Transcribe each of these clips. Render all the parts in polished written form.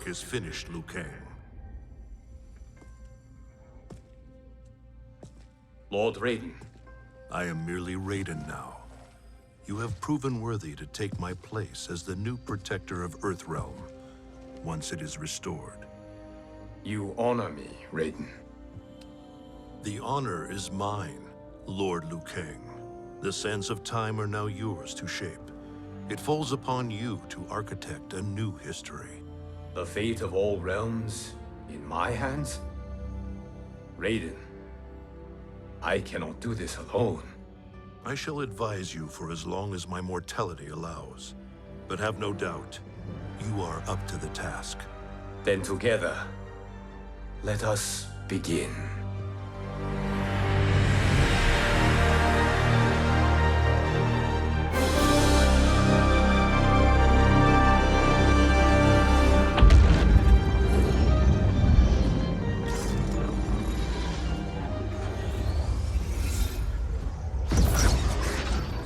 work is finished, Liu Kang. Lord Raiden. I am merely Raiden now. You have proven worthy to take my place as the new protector of Earthrealm, once it is restored. You honor me, Raiden. The honor is mine, Lord Liu Kang. The sands of time are now yours to shape. It falls upon you to architect a new history. The fate of all realms in my hands? Raiden, I cannot do this alone. I shall advise you for as long as my mortality allows. But have no doubt, you are up to the task. Then together, let us begin.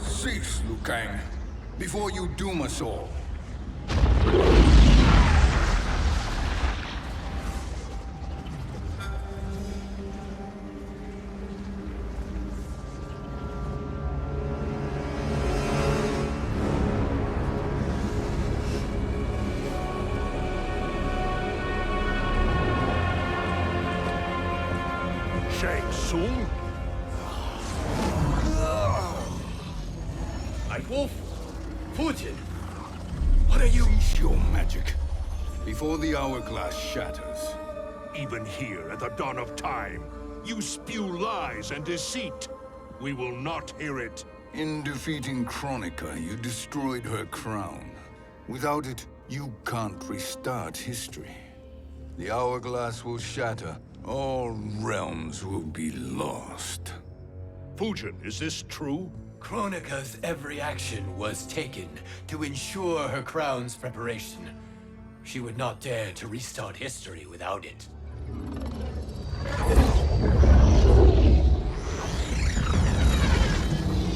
Cease, Liu Kang, before you doom us all. Shang Tsung? Wolf, Putin, what are you? Cease your magic, before the hourglass shatters. Even here at the dawn of time, you spew lies and deceit. We will not hear it. In defeating Kronika, you destroyed her crown. Without it, you can't restart history. The hourglass will shatter. All realms will be lost. Fujin, is this true? Kronika's every action was taken to ensure her crown's preparation. She would not dare to restart history without it.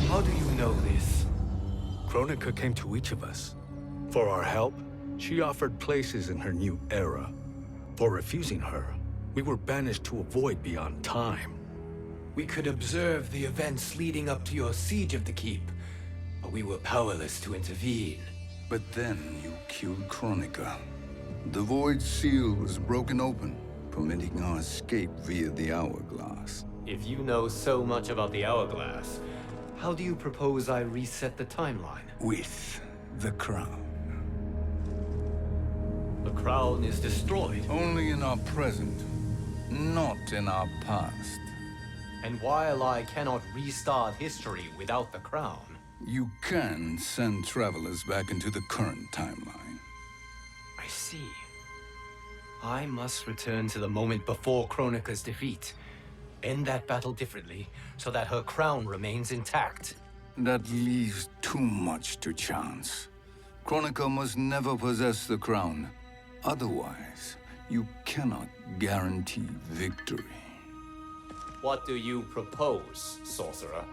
How do you know this? Kronika came to each of us. For our help, she offered places in her new era. For refusing her, we were banished to a void beyond time. We could observe the events leading up to your siege of the keep, but we were powerless to intervene. But then you killed Kronika. The Void Seal was broken open, permitting our escape via the hourglass. If you know so much about the hourglass, how do you propose I reset the timeline? With the crown. The crown is destroyed. Only in our present, not in our past. And while I cannot restart history without the crown... You can send travelers back into the current timeline. I see. I must return to the moment before Kronika's defeat. End that battle differently, so that her crown remains intact. That leaves too much to chance. Kronika must never possess the crown. Otherwise, you cannot guarantee victory. What do you propose, sorcerer?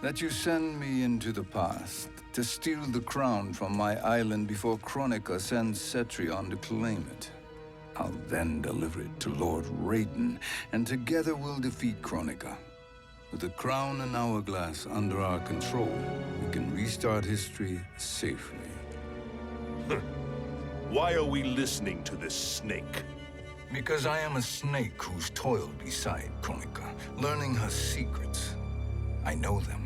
That you send me into the past to steal the crown from my island before Kronika sends Cetrion to claim it. I'll then deliver it to Lord Raiden, and together we'll defeat Kronika. With the crown and hourglass under our control, we can restart history safely. Why are we listening to this snake? Because I am a snake who's toiled beside Kronika, learning her secrets. I know them.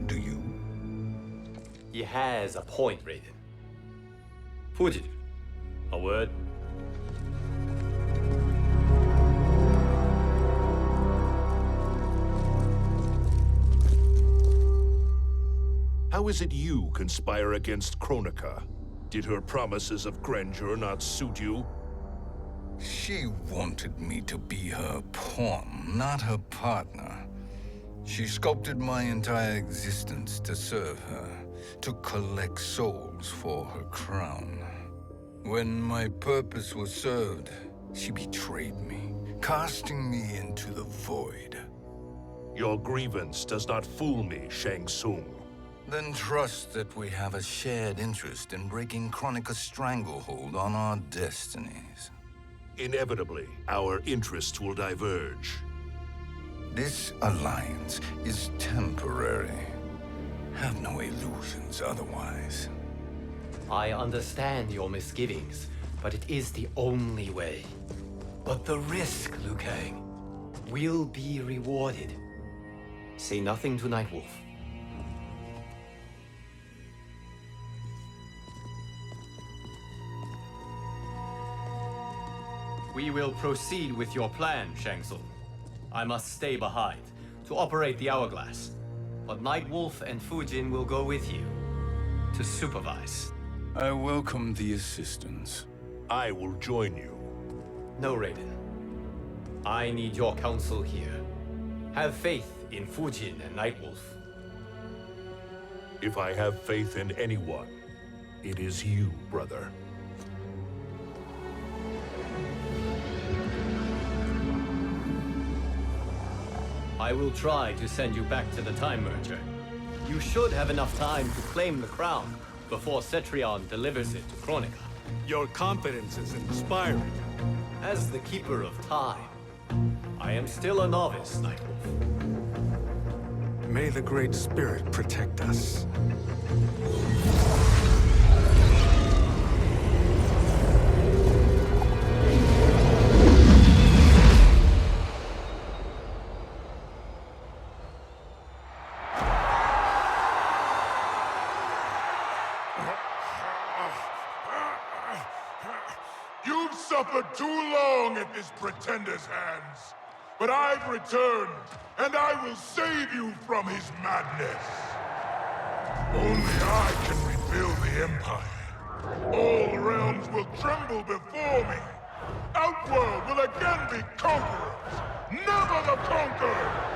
Do you? He has a point, Raiden. Fujin, a word? How is it you conspire against Kronika? Did her promises of grandeur not suit you? She wanted me to be her pawn, not her partner. She sculpted my entire existence to serve her, to collect souls for her crown. When my purpose was served, she betrayed me, casting me into the void. Your grievance does not fool me, Shang Tsung. Then trust that we have a shared interest in breaking Kronika's stranglehold on our destinies. Inevitably, our interests will diverge. This alliance is temporary. Have no illusions otherwise. I understand your misgivings, but it is the only way. But the risk, Liu Kang, will be rewarded. Say nothing to Nightwolf. We will proceed with your plan, Shang Tsung. I must stay behind to operate the Hourglass. But Nightwolf and Fujin will go with you to supervise. I welcome the assistance. I will join you. No, Raiden. I need your counsel here. Have faith in Fujin and Nightwolf. If I have faith in anyone, it is you, brother. I will try to send you back to the Time Merger. You should have enough time to claim the crown before Cetrion delivers it to Kronika. Your confidence is inspiring. As the Keeper of Time, I am still a novice, Nightwolf. May the Great Spirit protect us. You've suffered too long at this pretender's hands. But I've returned, and I will save you from his madness. Only I can rebuild the Empire. All realms will tremble before me. Outworld will again be conquerors, never the conquered!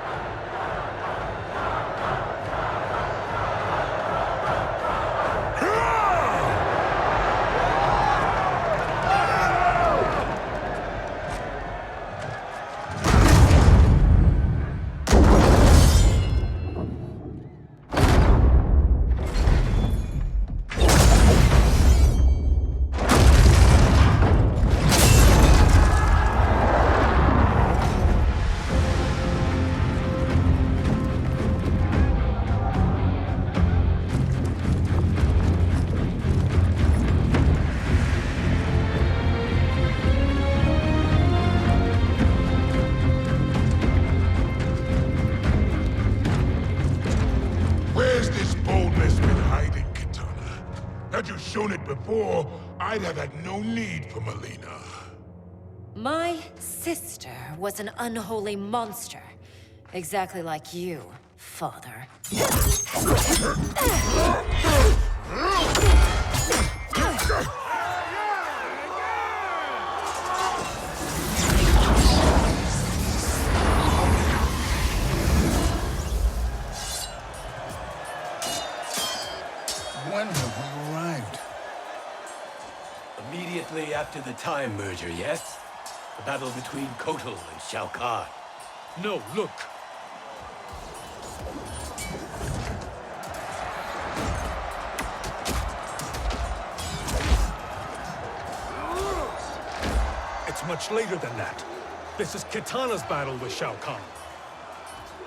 Had you shown it before, I'd have had no need for Melina. My sister was an unholy monster. Exactly like you, father. When have we arrived? Immediately after the Time Merger, yes? The battle between Kotal and Shao Kahn. No, look! It's much later than that. This is Kitana's battle with Shao Kahn.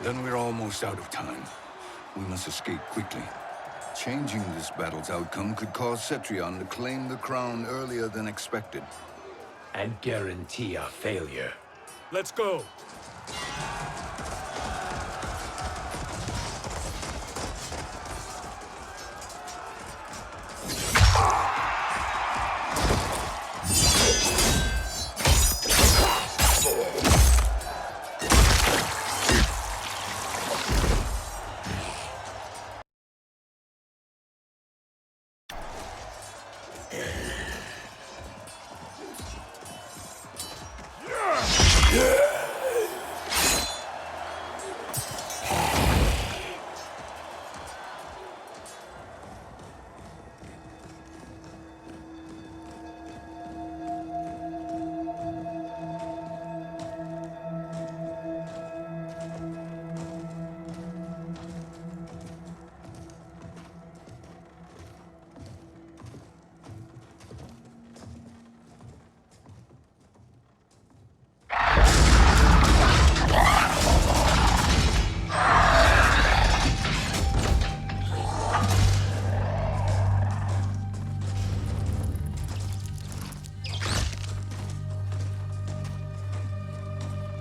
Then we're almost out of time. We must escape quickly. Changing this battle's outcome could cause Cetrion to claim the crown earlier than expected. And guarantee our failure. Let's go!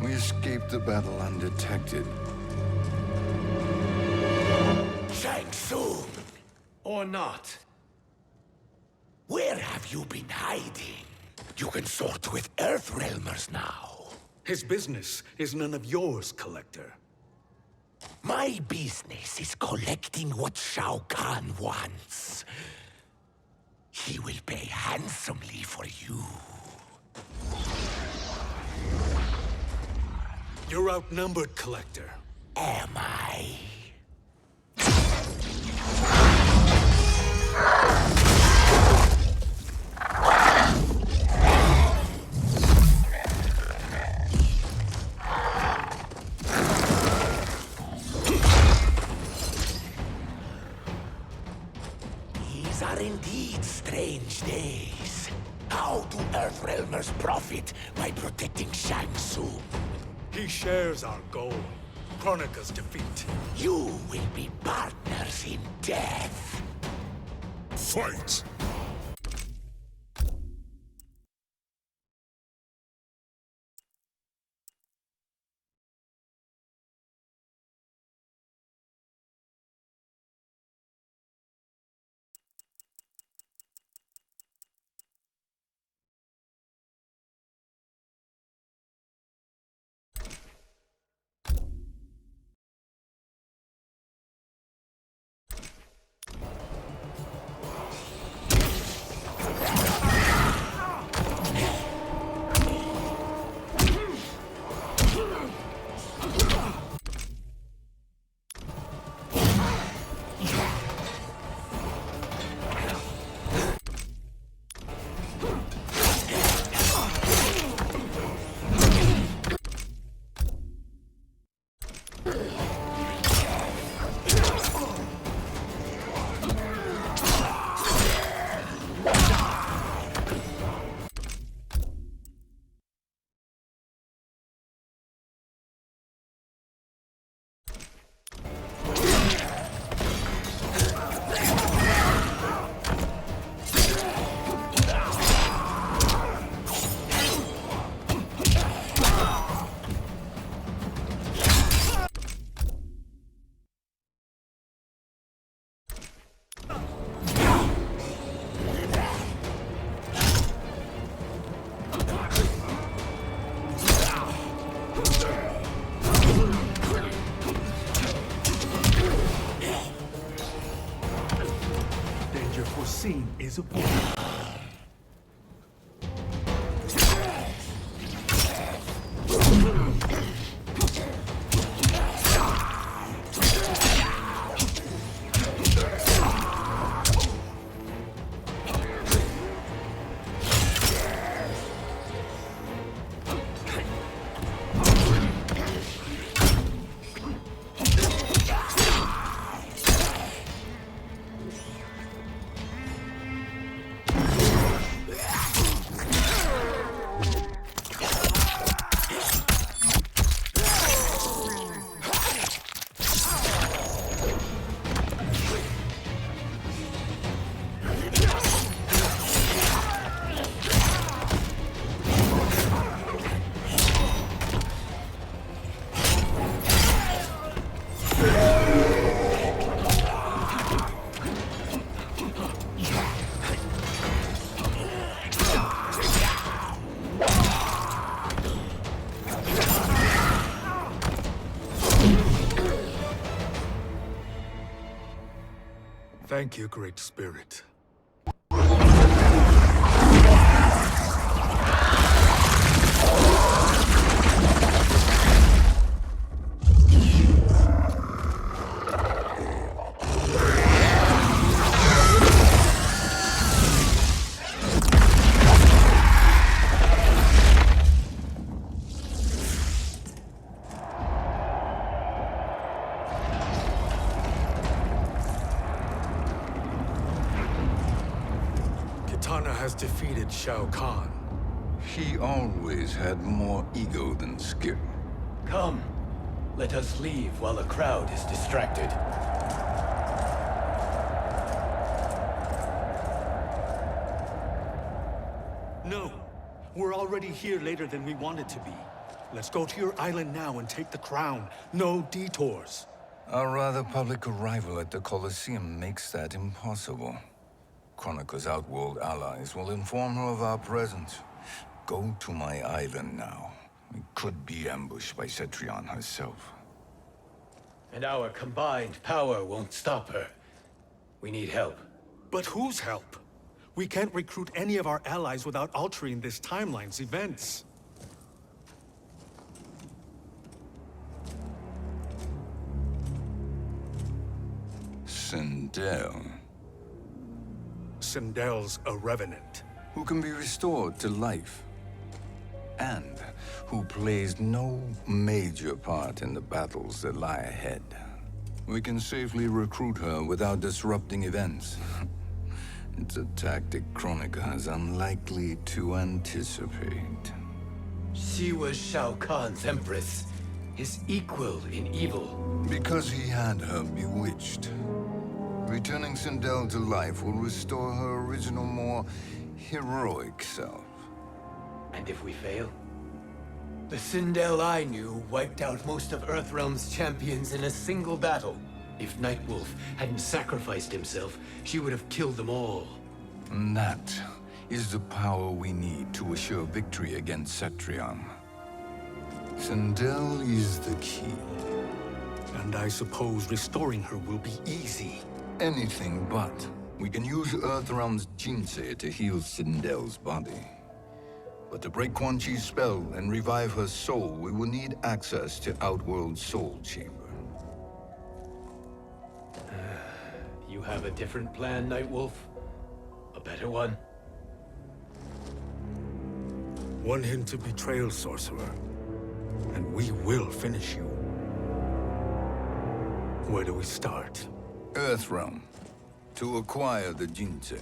We escaped the battle undetected. Shang Tsung! Or not. Where have you been hiding? You can sort with Earthrealmers now. His business is none of yours, Collector. My business is collecting what Shao Kahn wants. He will pay handsomely for you. You're outnumbered, Collector. Am I? These are indeed strange days. How do Earthrealmers profit by protecting Shang Tsung? He shares our goal. Kronika's defeat. You will be partners in death. Fight! Danger foreseen is avoided. Thank you, Great Spirit. Kitana has defeated Shao Kahn. He always had more ego than skill. Come, let us leave while the crowd is distracted. No, we're already here later than we wanted to be. Let's go to your island now and take the crown. No detours. Our rather public arrival at the Colosseum makes that impossible. Kronika's outworld allies will inform her of our presence. Go to my island now. We could be ambushed by Cetrion herself. And our combined power won't stop her. We need help. But whose help? We can't recruit any of our allies without altering this timeline's events. Sindel, Sindel's a revenant. who can be restored to life, and who plays no major part in the battles that lie ahead. We can safely recruit her without disrupting events. It's a tactic Kronika is unlikely to anticipate. She was Shao Kahn's empress, his equal in evil. Because he had her bewitched. Returning Sindel to life will restore her original, more heroic self. And if we fail? The Sindel I knew wiped out most of Earthrealm's champions in a single battle. If Nightwolf hadn't sacrificed himself, she would have killed them all. And that is the power we need to assure victory against Cetrion. Sindel is the key. And I suppose restoring her will be easy. Anything but. We can use Earthrealm's Jinsei to heal Sindel's body. But to break Quan Chi's spell and revive her soul, we will need access to Outworld's Soul Chamber. You have a different plan, Nightwolf? A better one? One hint of betrayal, sorcerer, and we will finish you. Where do we start? Earthrealm. To acquire the Jinsei.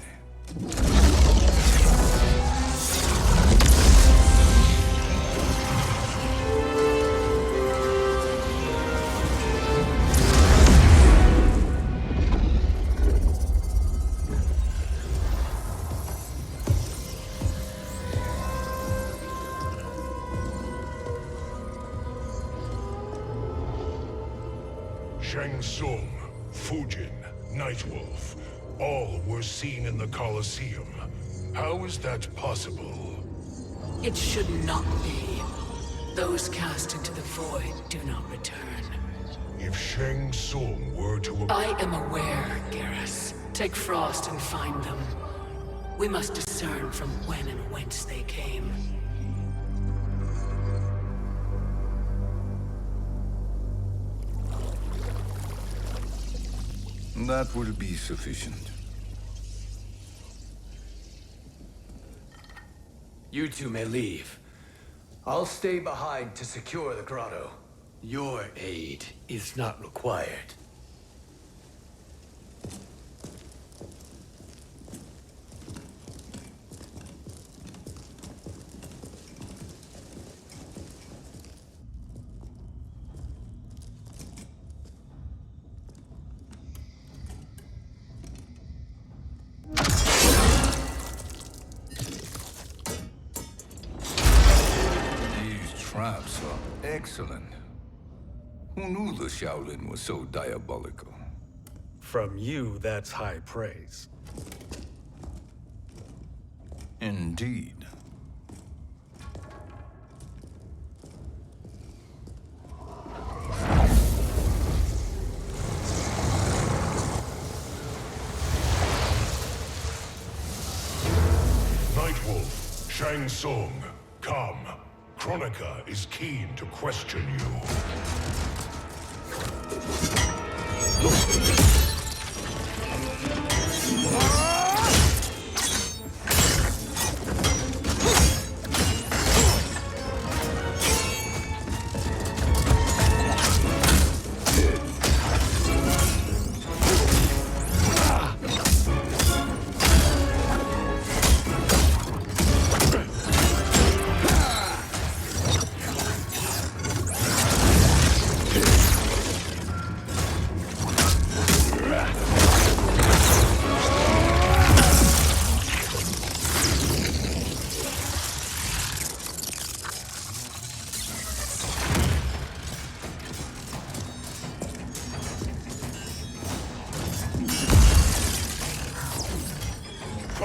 Shang Tsung, Fujin, Nightwolf, all were seen in the Colosseum. How is that possible? It should not be. Those cast into the void do not return. If Shang Tsung were to... I am aware, Garrus. Take Frost and find them. We must discern from when and whence they came. That will be sufficient. You two may leave. I'll stay behind to secure the grotto. Your aid is not required. Traps are excellent. Who knew the Shaolin was so diabolical? From you, that's high praise. Indeed. Nightwolf, Shang Tsung, come. Kronika is keen to question you.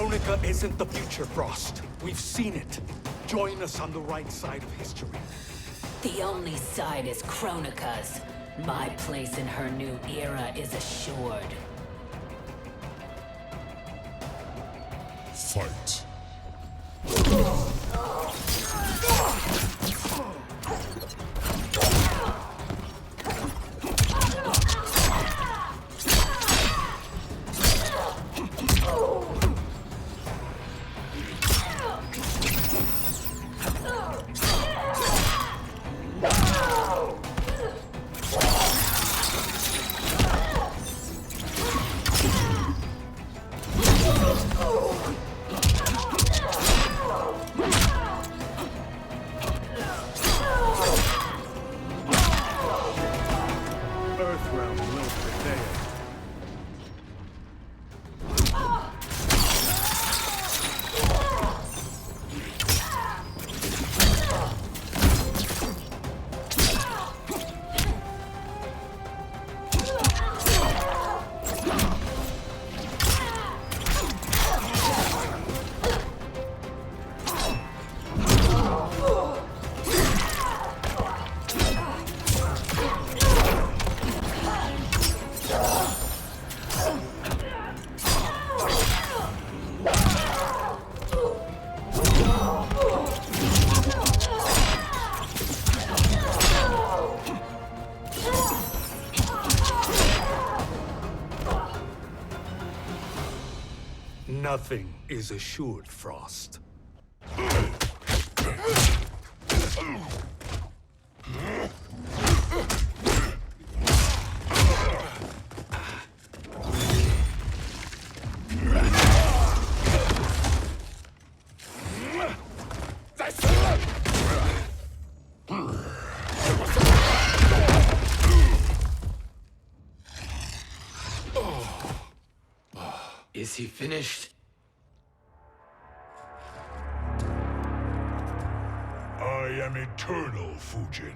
Kronika isn't the future, Frost. We've seen it. Join us on the right side of history. The only side is Kronika's. My place in her new era is assured. Fight. Earthrealm will prevail. Nothing is assured, Frost. Is he finished? I am eternal, Fujin.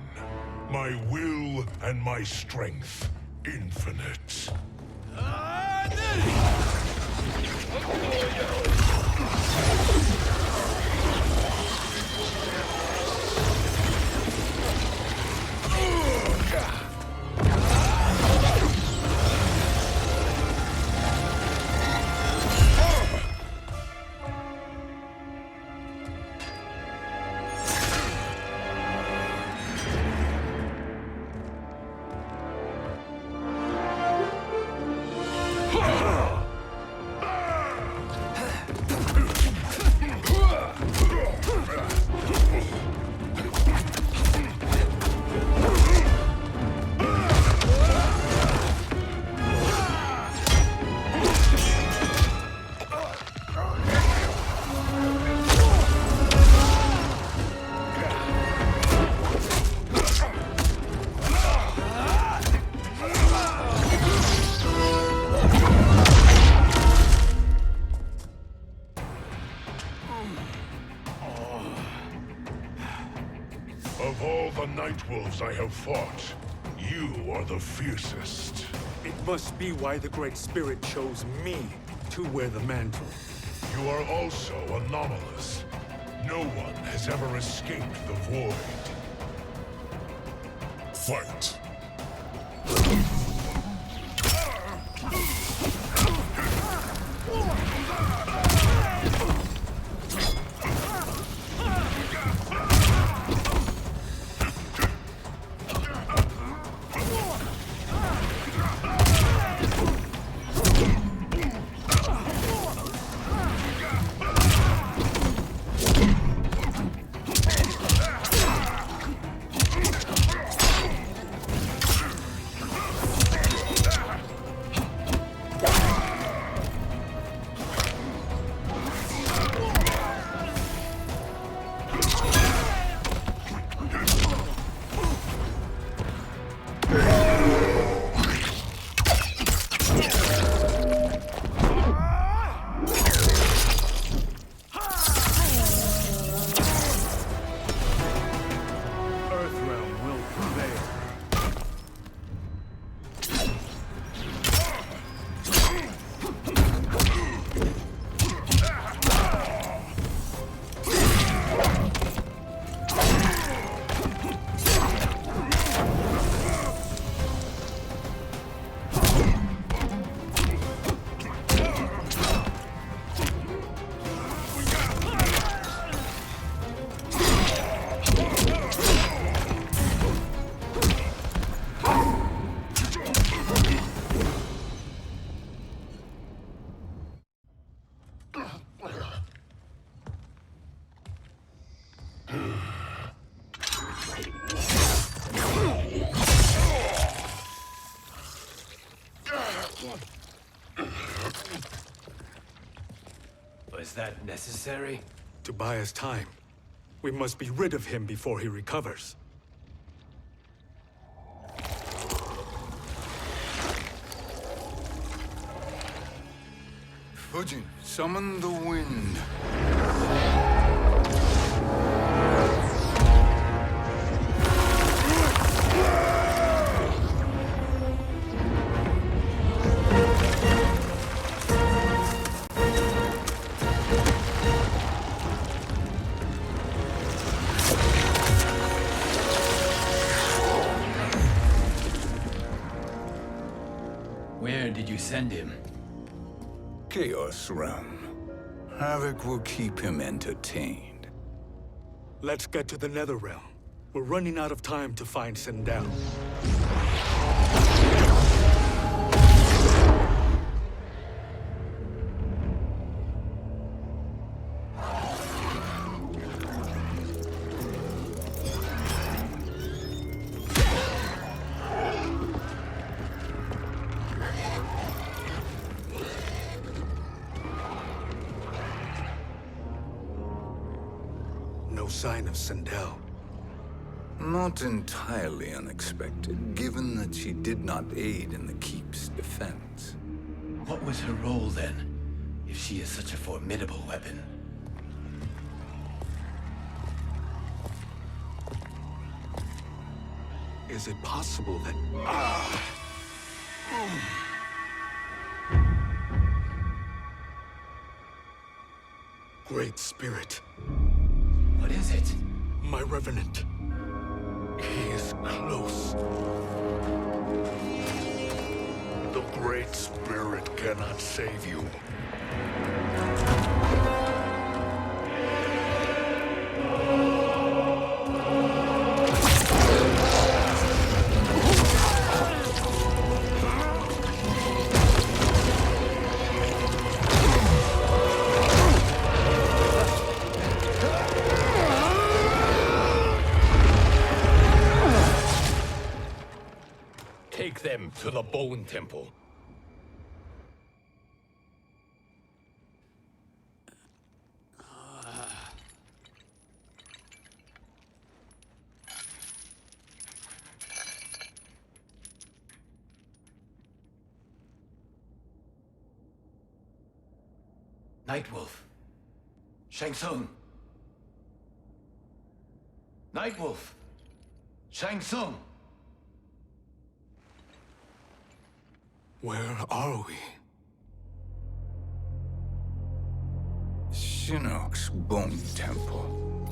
My will and my strength, infinite. Of all the Night Wolves I have fought, you are the fiercest. It must be why the Great Spirit chose me to wear the mantle. You are also anomalous. No one has ever escaped the Void. Fight. Was that necessary? To buy us time. We must be rid of him before he recovers. Fujin, summon the wind. Where did you send him? Chaos Realm. Havoc will keep him entertained. Let's get to the Netherrealm. We're running out of time to find Sindel. No sign of Sindel. Not entirely unexpected, given that she did not aid in the Keep's defense. What was her role then, if she is such a formidable weapon? Is it possible that... Great Spirit. What is it? My Revenant. He is close. The Great Spirit cannot save you. Take them to the Bone Temple. Nightwolf. Shang Tsung. Nightwolf. Shang Tsung. Where are we? Shinnok's Bone Temple.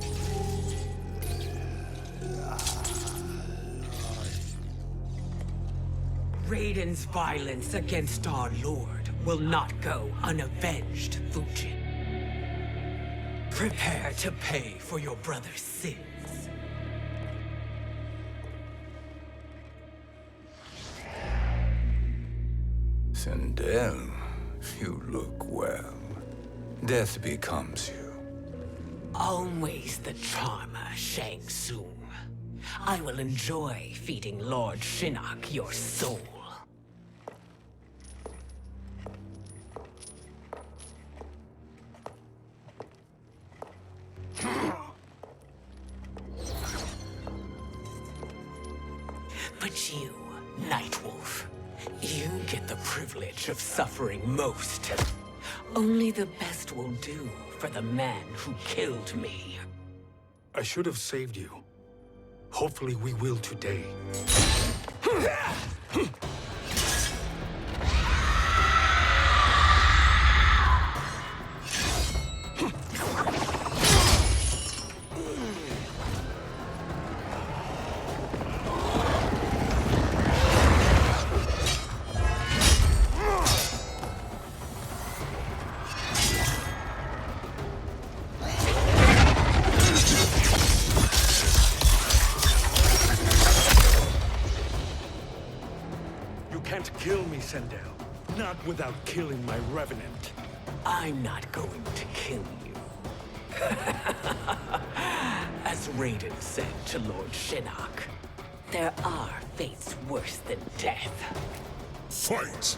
Raiden's violence against our Lord will not go unavenged, Fujin. Prepare to pay for your brother's sins. Sindel, you look well. Death becomes you. Always the charmer, Shang Tsung. I will enjoy feeding Lord Shinnok your soul. But you, Nightwolf, you get the privilege of suffering most. Only the best will do for the man who killed me. I should have saved you. Hopefully we will today. Kill me, Sindel. Not without killing my Revenant. I'm not going to kill you. As Raiden said to Lord Shinnok, there are fates worse than death. Fight!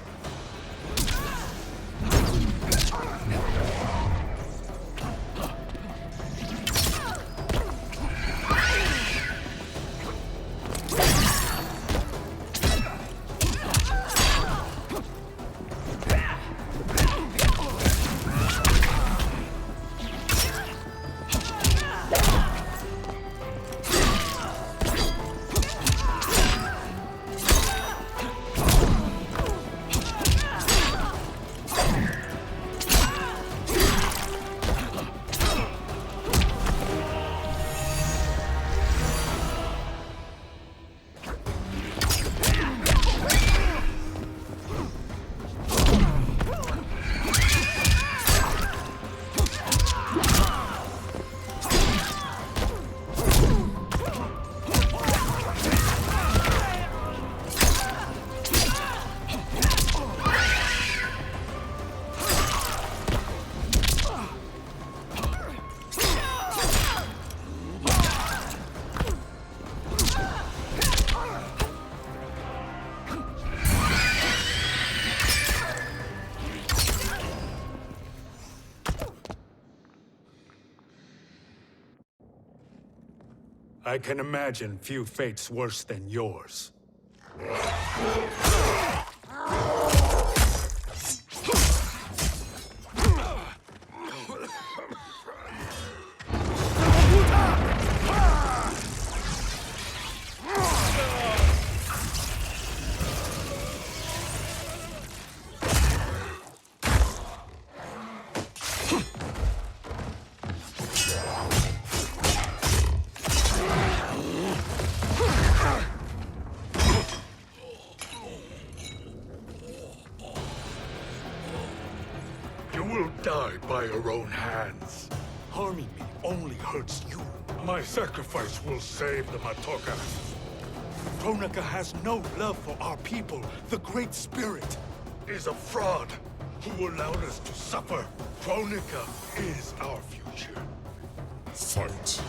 I can imagine few fates worse than yours. You will die by your own hands. Harming me only hurts you. My sacrifice will save the Matoka. Kronika has no love for our people. The Great Spirit Is a fraud who allowed us to suffer. Kronika is our future. Fight.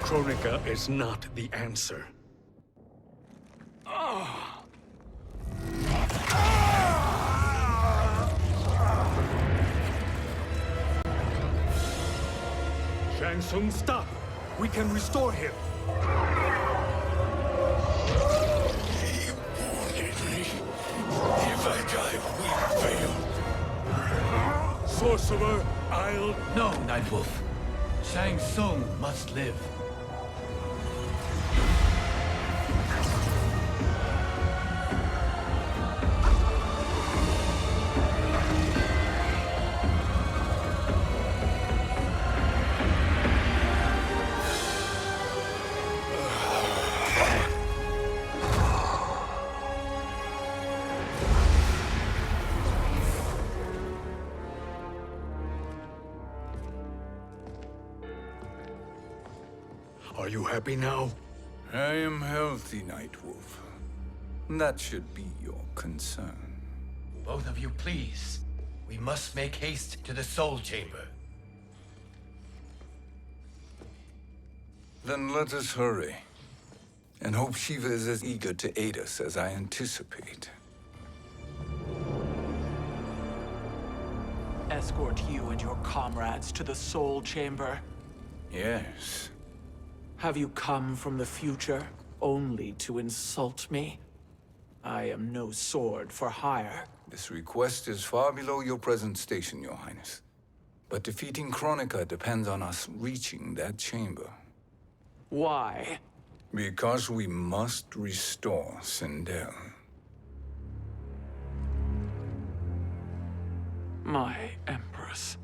Kronika is not the answer. Shang Tsung, stop! We can restore him! He wounded me. If I die, we fail. Sorcerer, I'll... No, Nightwolf. Shang Tsung must live. Are you happy now? I am healthy, Nightwolf. That should be your concern. Both of you, please. We must make haste to the Soul Chamber. Then let us hurry. And hope Shiva is as eager to aid us as I anticipate. Escort you and your comrades to the Soul Chamber. Yes. Have you come from the future only to insult me? I am no sword for hire. This request is far below your present station, Your Highness. But defeating Kronika depends on us reaching that chamber. Why? Because we must restore Sindel. My Empress.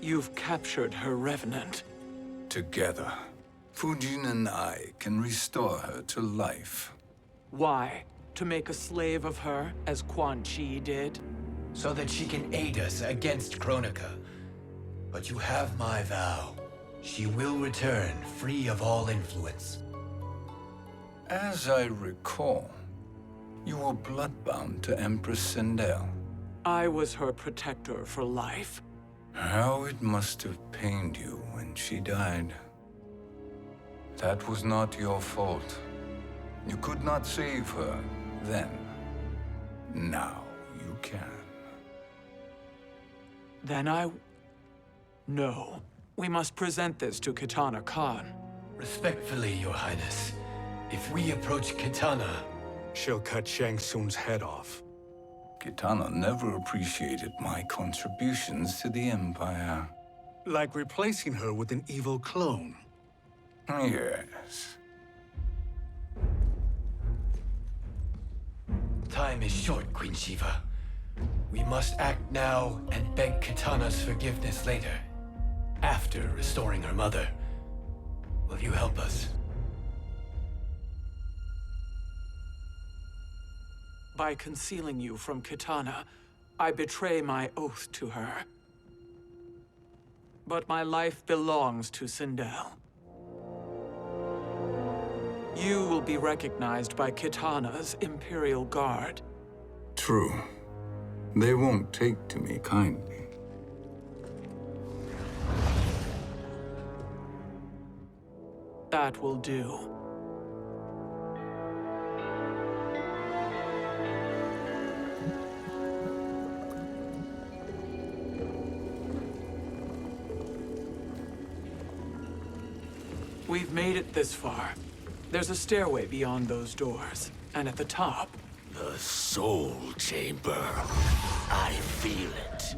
You've captured her revenant. Together. Fujin and I can restore her to life. Why? To make a slave of her, as Quan Chi did? So that she can aid us against Kronika. But you have my vow. She will return free of all influence. As I recall, you were bloodbound to Empress Sindel. I was her protector for life. How it must have pained you when she died. That was not your fault. You could not save her then. Now you can. Then No. We must present this to Kitana Khan. Respectfully, Your Highness, if we approach Kitana, She'll cut Shang Tsung's head off. Kitana never appreciated my contributions to the Empire. Like replacing her with an evil clone. Yes. time is short, Queen Shiva. We must act now and beg Kitana's forgiveness later, after restoring her mother. Will you help us? By concealing you from Kitana, I betray my oath to her. But my life belongs to Sindel. You will be recognized by Kitana's Imperial Guard. True. They won't take to me kindly. That will do. We've made it this far. There's a stairway beyond those doors, and at the top... The Soul Chamber. I feel it.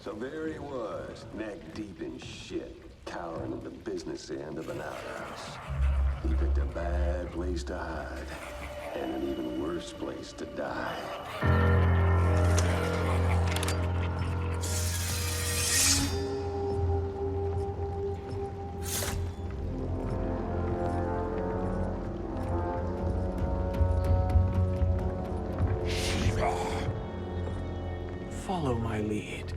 So there he was, neck deep in shit, cowering at the business end of an outhouse. He picked a bad place to hide, and an even worse place to die. Follow my lead.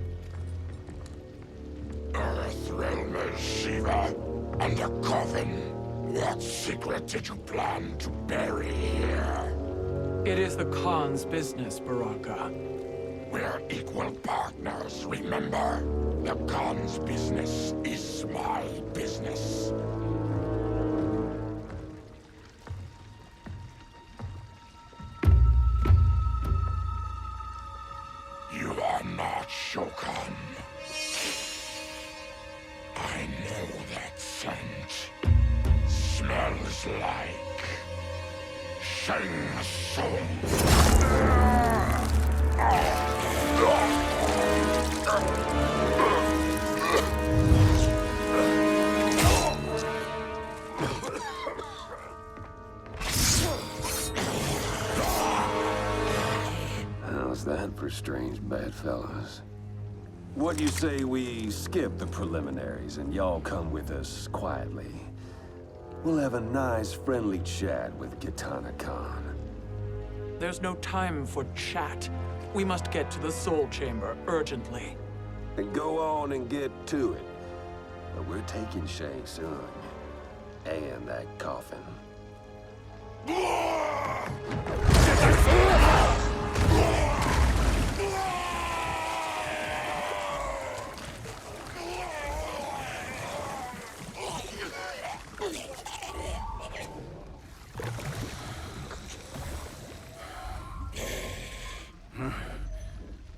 Earthrealm is Shiva, and a coffin. What secret did you plan to bury here? It is the Khan's business, Baraka. We're equal partners, remember? The Khan's business is my business. You are not Shokan. I know that scent. Smells like Shang Tsung. How's that for strange bedfellows? What do you say we skip the preliminaries and y'all come with us quietly? We'll have a nice, friendly chat with Kitana Khan. There's no time for chat. We must get to the Soul Chamber urgently. And go on and get to it. But we're taking Shang Tsung. And that coffin.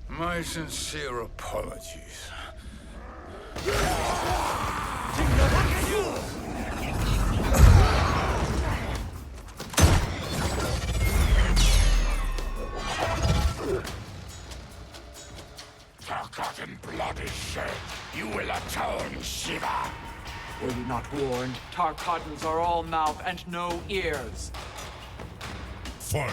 My sincere apologies. Forgotten blood is shed. You will atone, Shiva. Were you not warned? Tarkatans are all mouth and no ears. Fight.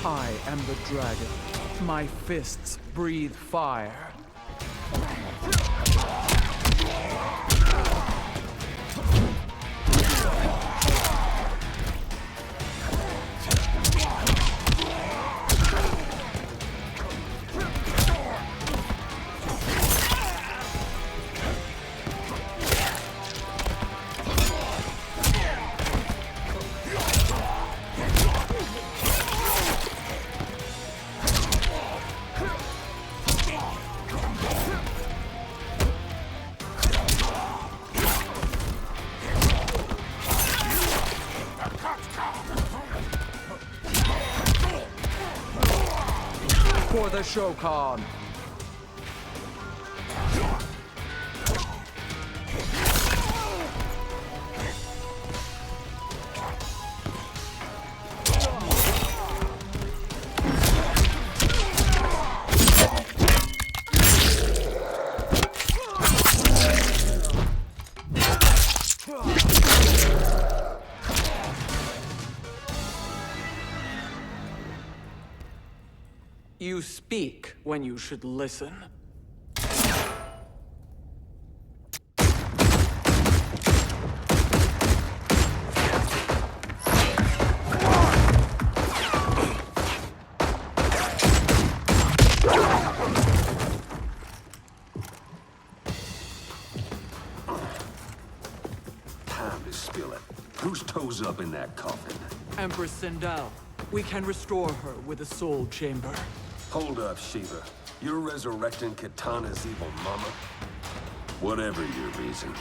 I am the dragon. My fists breathe fire. For the Shokan. You speak when you should listen. Time to spill it. Whose toes up in that coffin? Empress Sindel. We can restore her with a soul chamber. Hold up, Shiva. You're resurrecting Kitana's evil mama? Whatever your reasons,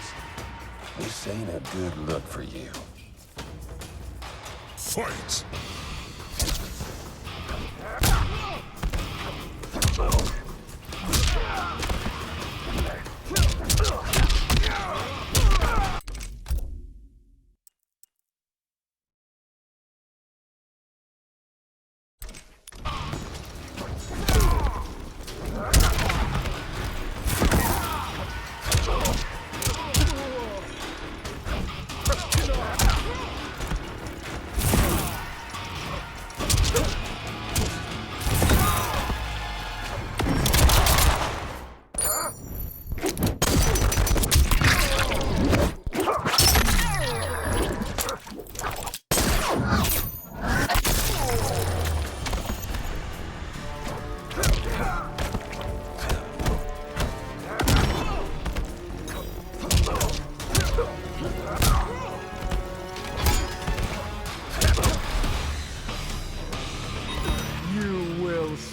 this ain't a good look for you. Fight!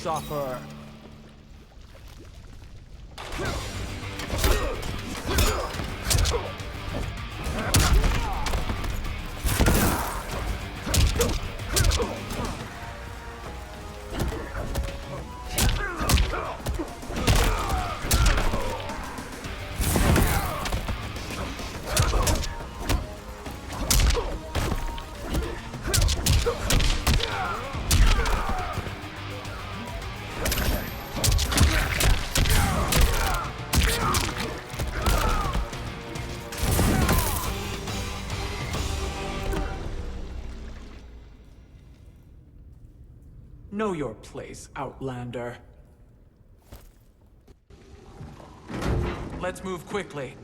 Suffer. Know your place, Outlander. Let's move quickly.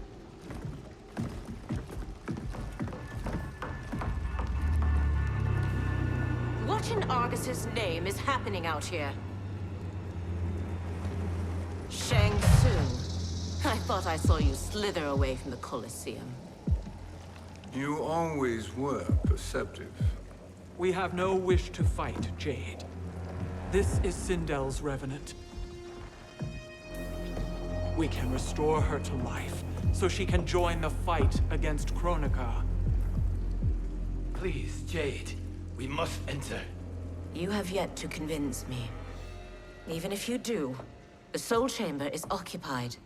What in Argus's name is happening out here? Shang Tsung. I thought I saw you slither away from the Colosseum. You always were perceptive. We have no wish to fight, Jade. This is Sindel's revenant. We can restore her to life, so she can join the fight against Kronika. Please, Jade. We must enter. You have yet to convince me. Even if you do, the Soul Chamber is occupied.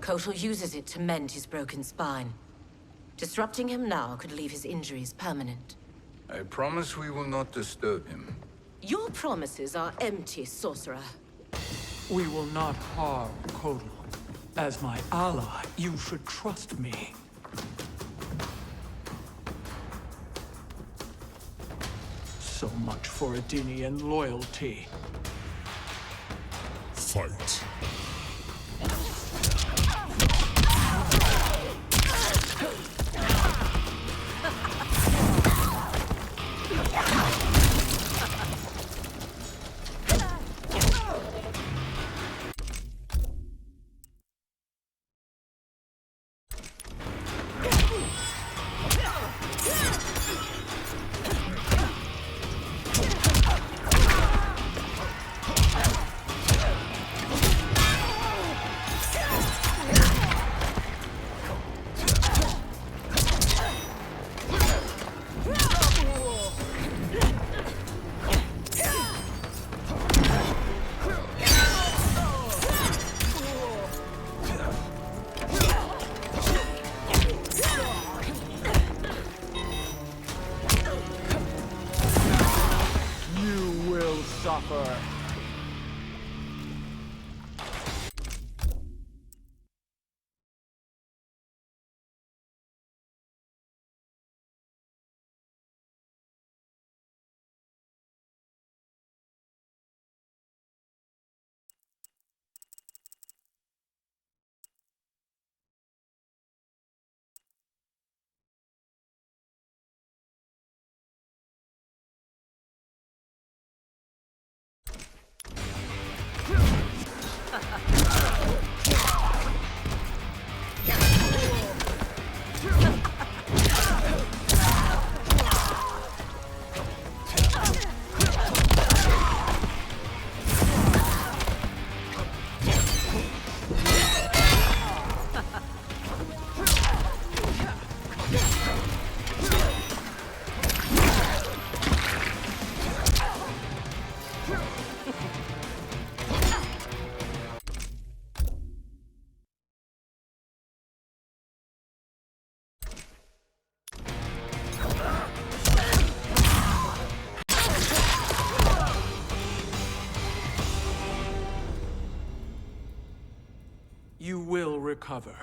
Kotal uses it to mend his broken spine. Disrupting him now could leave his injuries permanent. I promise we will not disturb him. Your promises are empty, sorcerer. We will not harm Kotal. As my ally, you should trust me. So much for Adenian loyalty. Fight. Suffer. You will recover.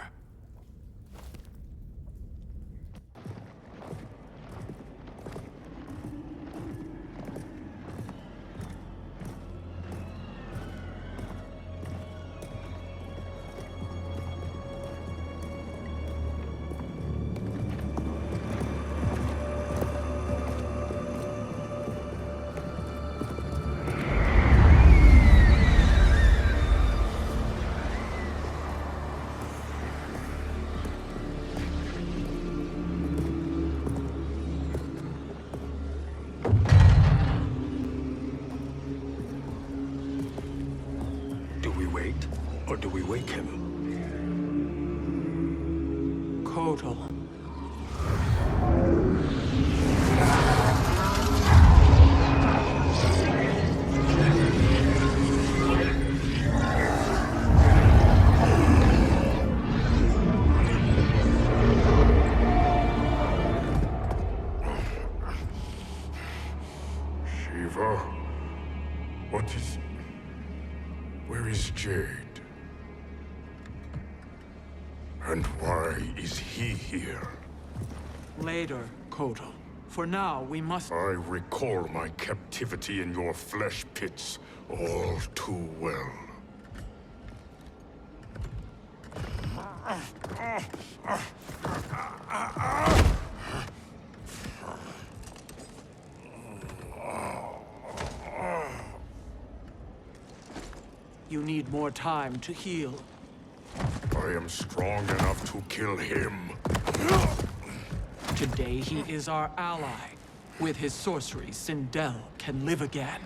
Or do we wake him? Kotal. Shiva? What is... Where is Jade? And why is he here? Later, Kotal. For now, we must... I recall my captivity in your flesh pits all too well. You need more time to heal. I am strong enough to kill him. Today he is our ally. With his sorcery, Sindel can live again.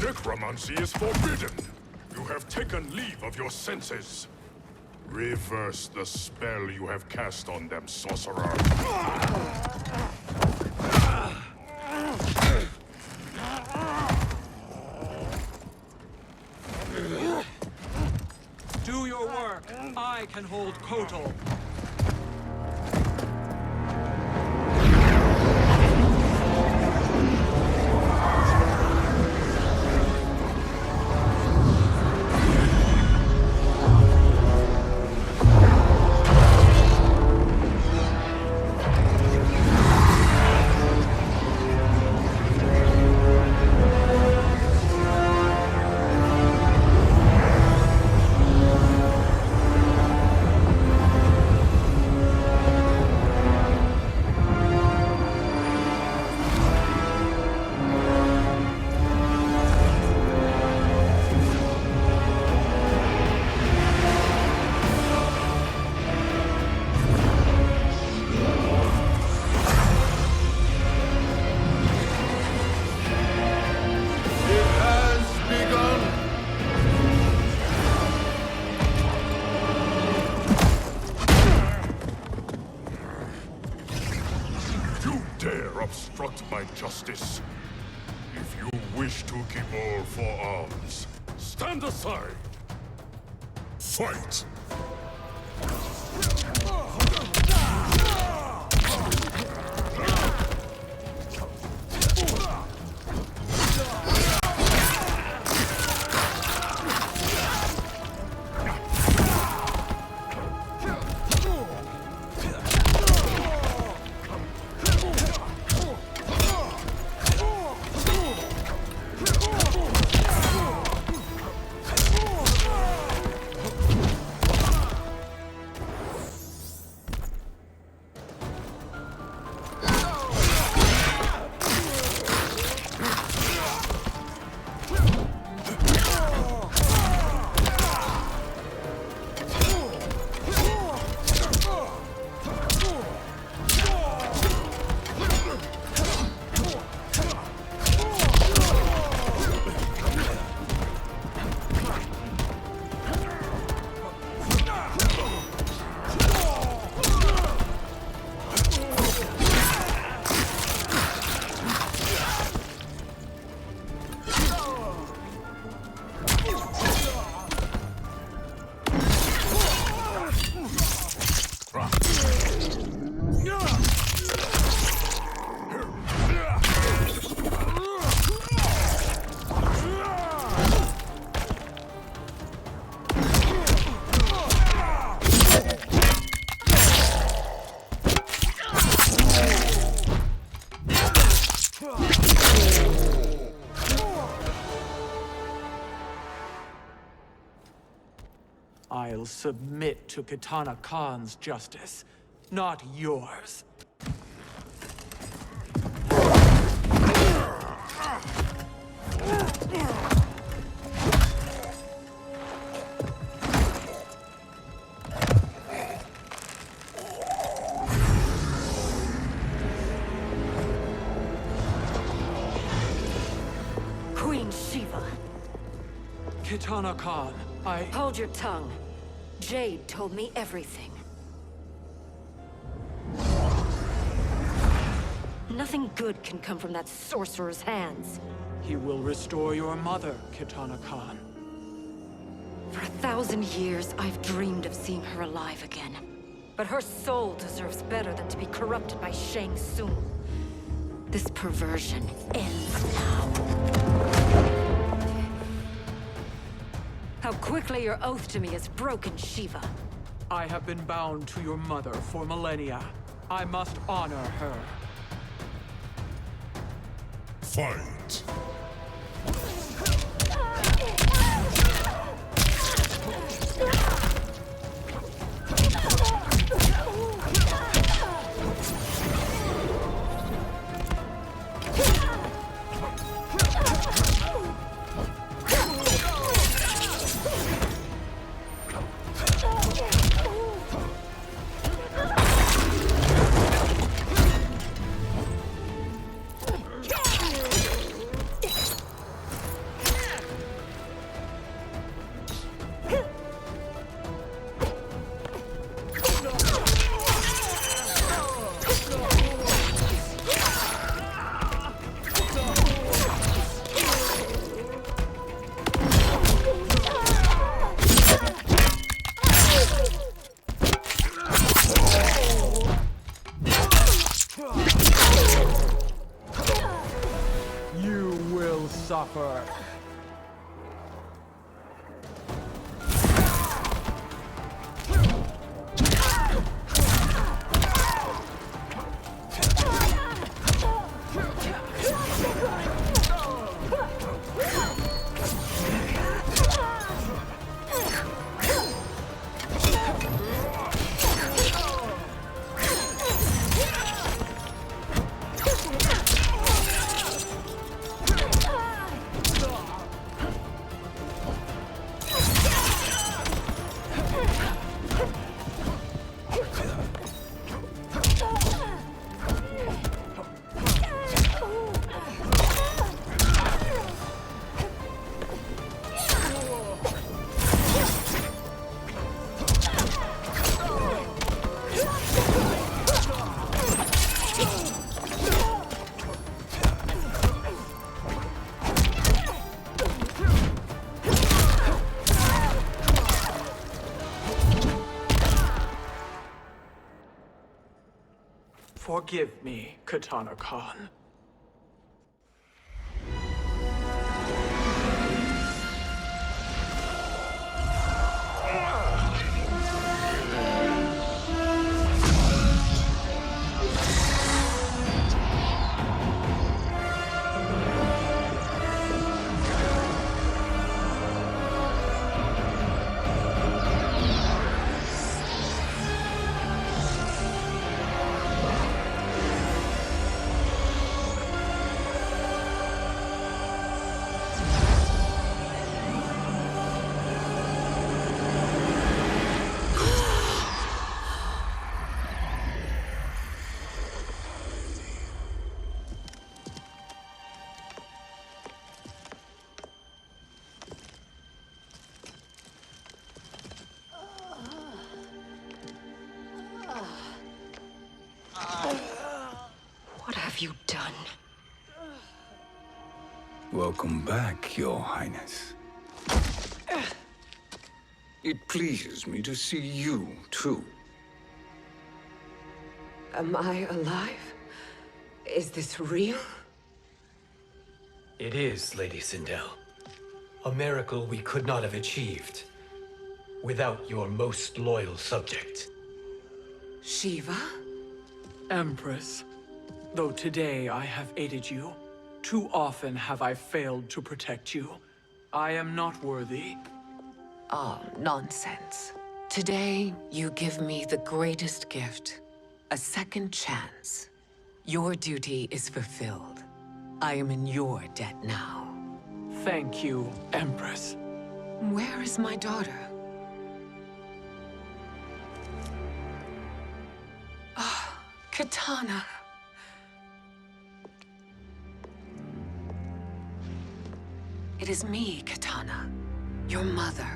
Necromancy is forbidden. You have taken leave of your senses. Reverse the spell you have cast on them, sorcerer. Do your work. I can hold Kotal. my justice. If you wish to keep all four arms, stand aside. Fight! I'll submit to Kitana Khan's justice, not yours. Queen Shiva. Kitana Khan, Hold your tongue. Jade told me everything. Nothing good can come from that sorcerer's hands. He will restore your mother, Kitana Khan. For 1,000 years, I've dreamed of seeing her alive again. But her soul deserves better than to be corrupted by Shang Tsung. This perversion ends now. How quickly your oath to me is broken, Shiva. I have been bound to your mother for millennia. I must honor her. Fight! You will suffer. Forgive me, Katana Khan. What have you done? Welcome back, Your Highness. It pleases me to see you, too. Am I alive? Is this real? It is, Lady Sindel. A miracle we could not have achieved without your most loyal subject. Shiva? Empress, though today I have aided you, too often have I failed to protect you. I am not worthy. Oh, nonsense. Today, you give me the greatest gift. A second chance. Your duty is fulfilled. I am in your debt now. Thank you, Empress. Where is my daughter? Ah, Katana. It is me, Katana. Your mother.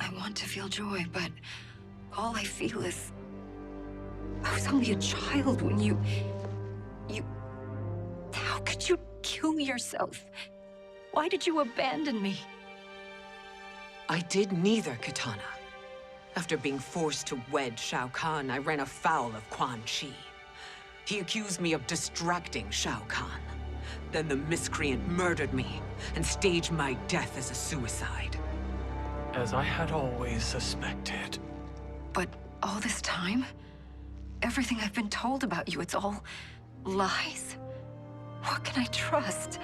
I want to feel joy, but all I feel is... I was only a child when you... How could you kill yourself? Why did you abandon me? I did neither, Katana. After being forced to wed Shao Kahn, I ran afoul of Quan Chi. He accused me of distracting Shao Kahn. Then the miscreant murdered me and staged my death as a suicide. As I had always suspected. But all this time? Everything I've been told about you, it's all lies? What can I trust?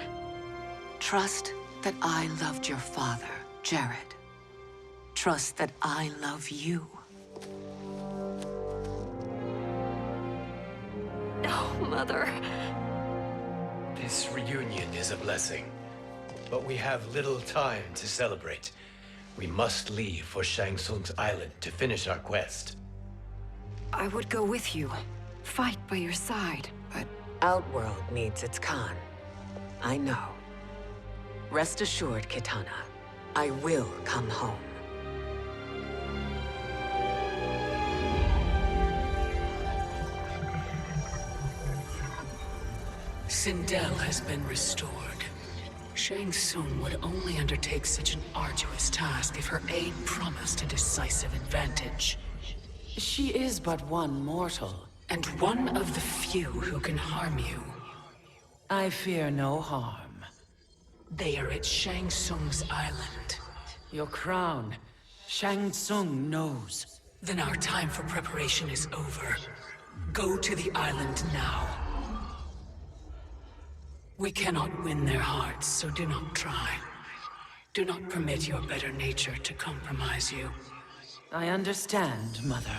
Trust that I loved your father, Jared. Trust that I love you. No, Mother. This reunion is a blessing, but we have little time to celebrate. We must leave for Shang Tsung's island to finish our quest. I would go with you, fight by your side, but Outworld needs its Khan. I know. Rest assured, Kitana, I will come home. Sindel has been restored. Shang Tsung would only undertake such an arduous task if her aid promised a decisive advantage. She is but one mortal, and one of the few who can harm you. I fear no harm. They are at Shang Tsung's island. Your crown, Shang Tsung knows. Then our time for preparation is over. Go to the island now. We cannot win their hearts, so do not try. Do not permit your better nature to compromise you. I understand, Mother.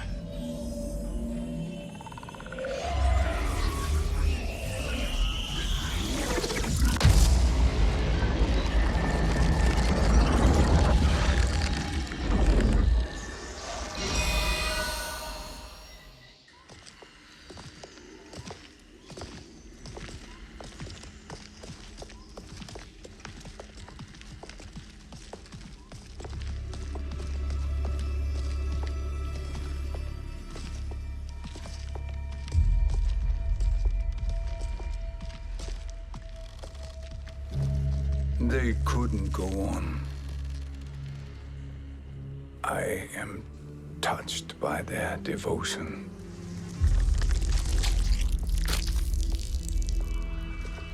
They couldn't go on. I am touched by their devotion.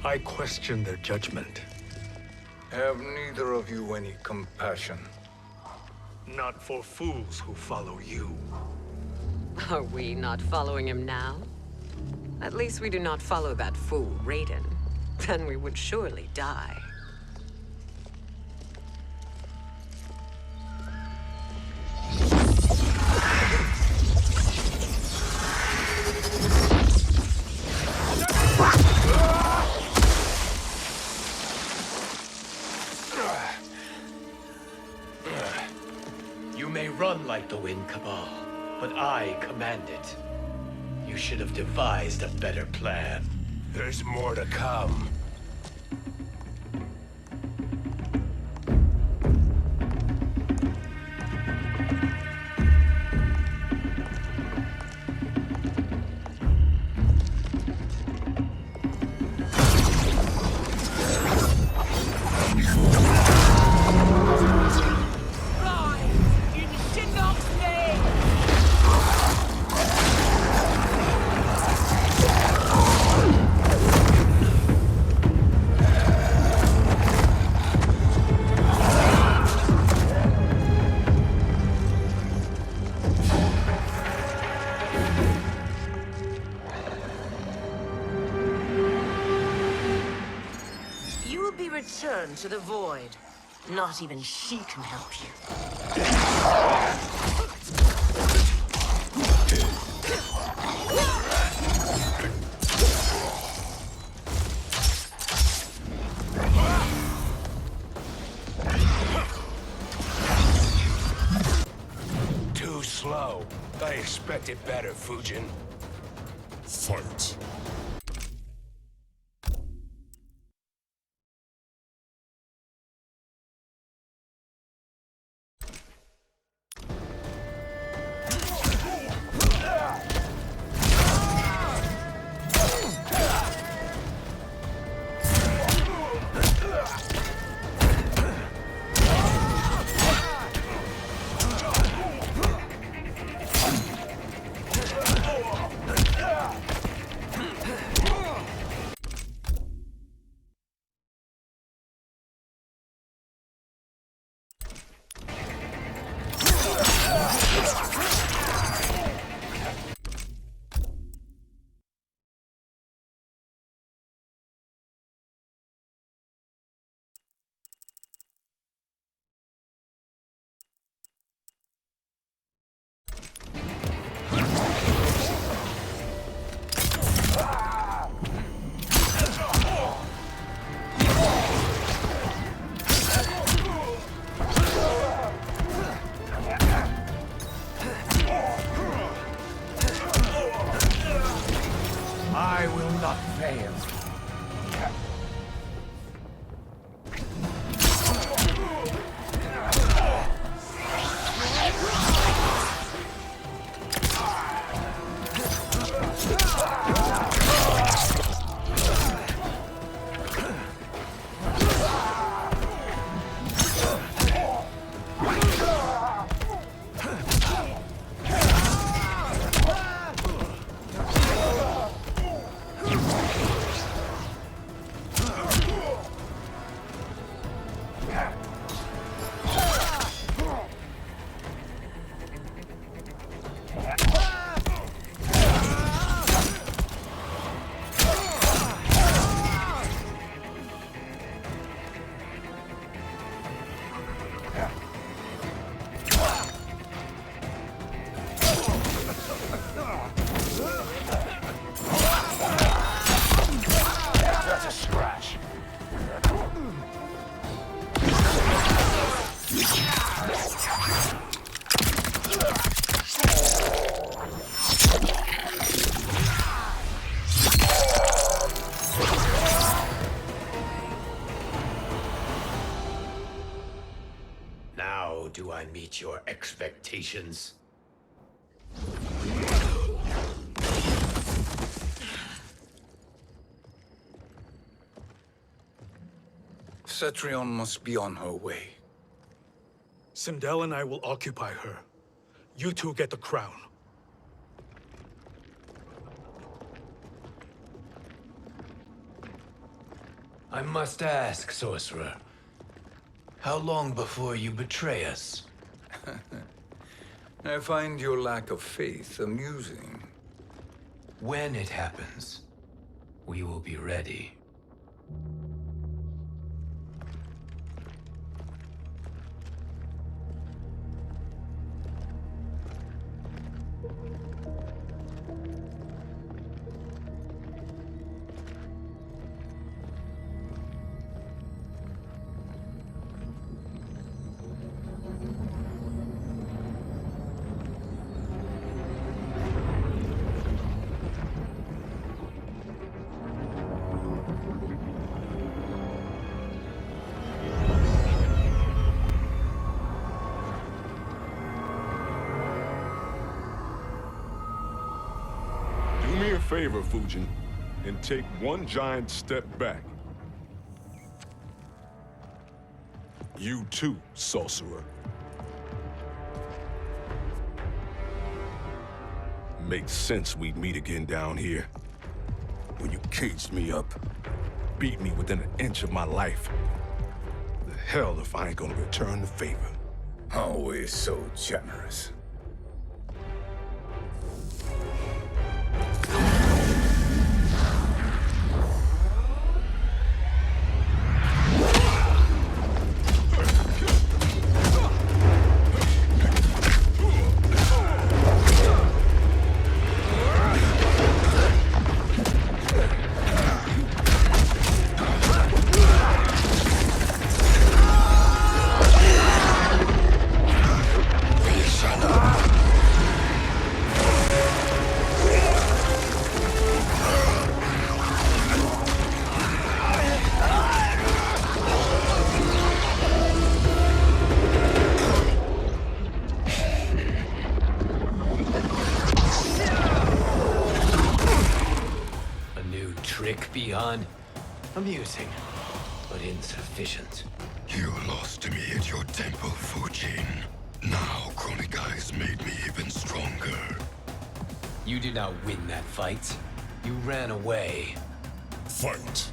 I question their judgment. Have neither of you any compassion? Not for fools who follow you. Are we not following him now? At least we do not follow that fool, Raiden. Then we would surely die. You may run like the wind, Cabal, but I command it. You should have devised a better plan. There's more to come. You will be returned to the void. Not even she can help you. Too slow. I expected better, Fujin. Fight. I will not fail. That's a scratch. Now do I meet your expectations? Cetrion must be on her way. Sindel and I will occupy her. You two get the crown. I must ask, sorcerer. How long before you betray us? I find your lack of faith amusing. When it happens, we will be ready. Do me a favor, Fujin, and take one giant step back. You too, sorcerer. Makes sense we'd meet again down here. When you caged me up, beat me within an inch of my life. The hell if I ain't gonna return the favor. Always so generous. Beyond amusing, but insufficient. You lost to me at your temple, Fujin. Now Kronika has made me even stronger. You did not win that fight. You ran away. Fight!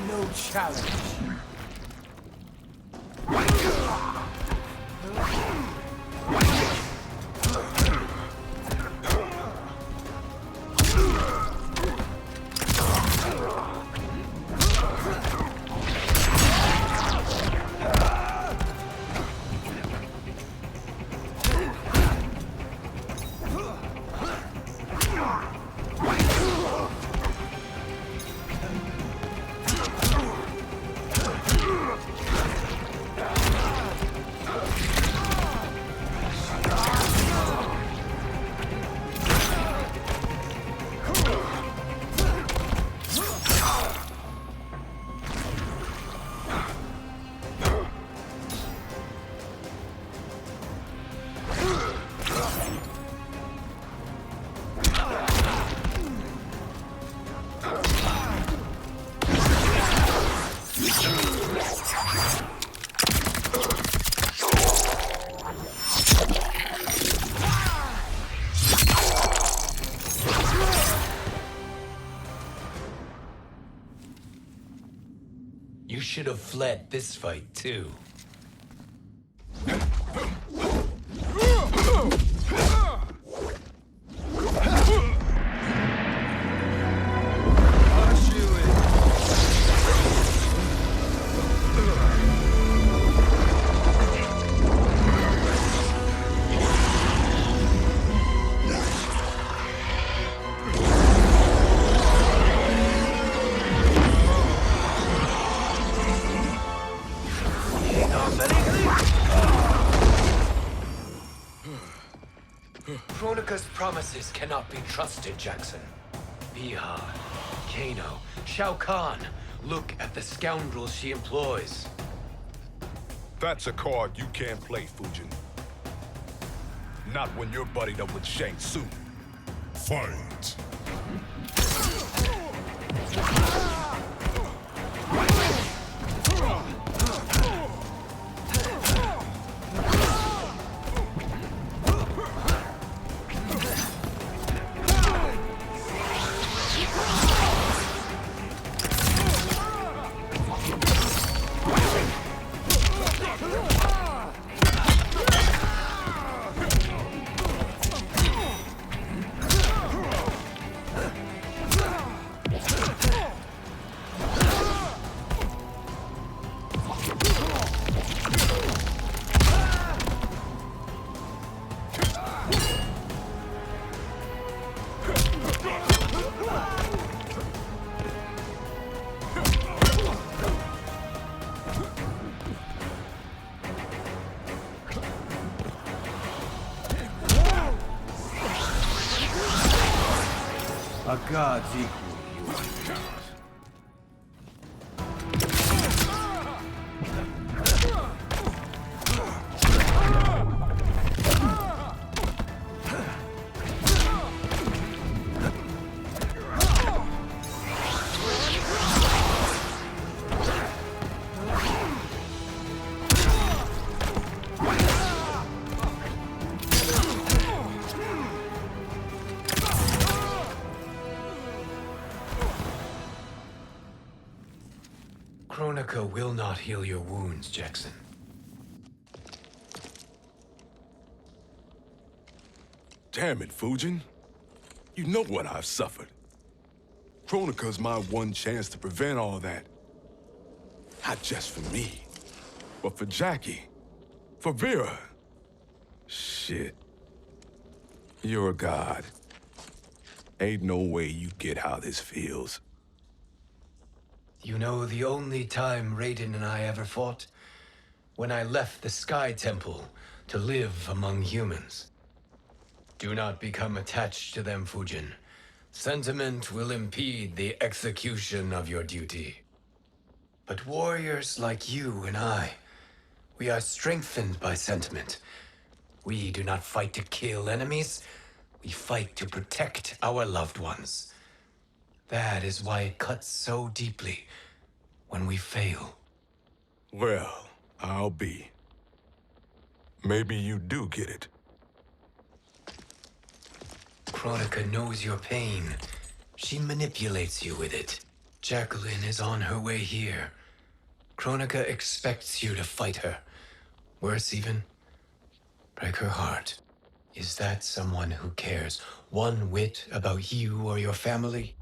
No challenge. You should have fled this fight, too. Kronika's promises cannot be trusted, Jackson. Biha, Kano, Shao Kahn. Look at the scoundrels she employs. That's a card you can't play, Fujin. Not when you're buddied up with Shang Tsung. Fight! A god's equal, you are not. Kronika will not heal your wounds, Jackson. Damn it, Fujin. You know what I've suffered. Kronika's my one chance to prevent all that. Not just for me, but for Jackie, for Vera. Shit. You're a god. Ain't no way you get how this feels. You know the only time Raiden and I ever fought? When I left the Sky Temple to live among humans. Do not become attached to them, Fujin. Sentiment will impede the execution of your duty. But warriors like you and I, we are strengthened by sentiment. We do not fight to kill enemies. We fight to protect our loved ones. That is why it cuts so deeply when we fail. Well, I'll be. Maybe you do get it. Kronika knows your pain. She manipulates you with it. Jacqueline is on her way here. Kronika expects you to fight her. Worse even, break her heart. Is that someone who cares one whit about you or your family?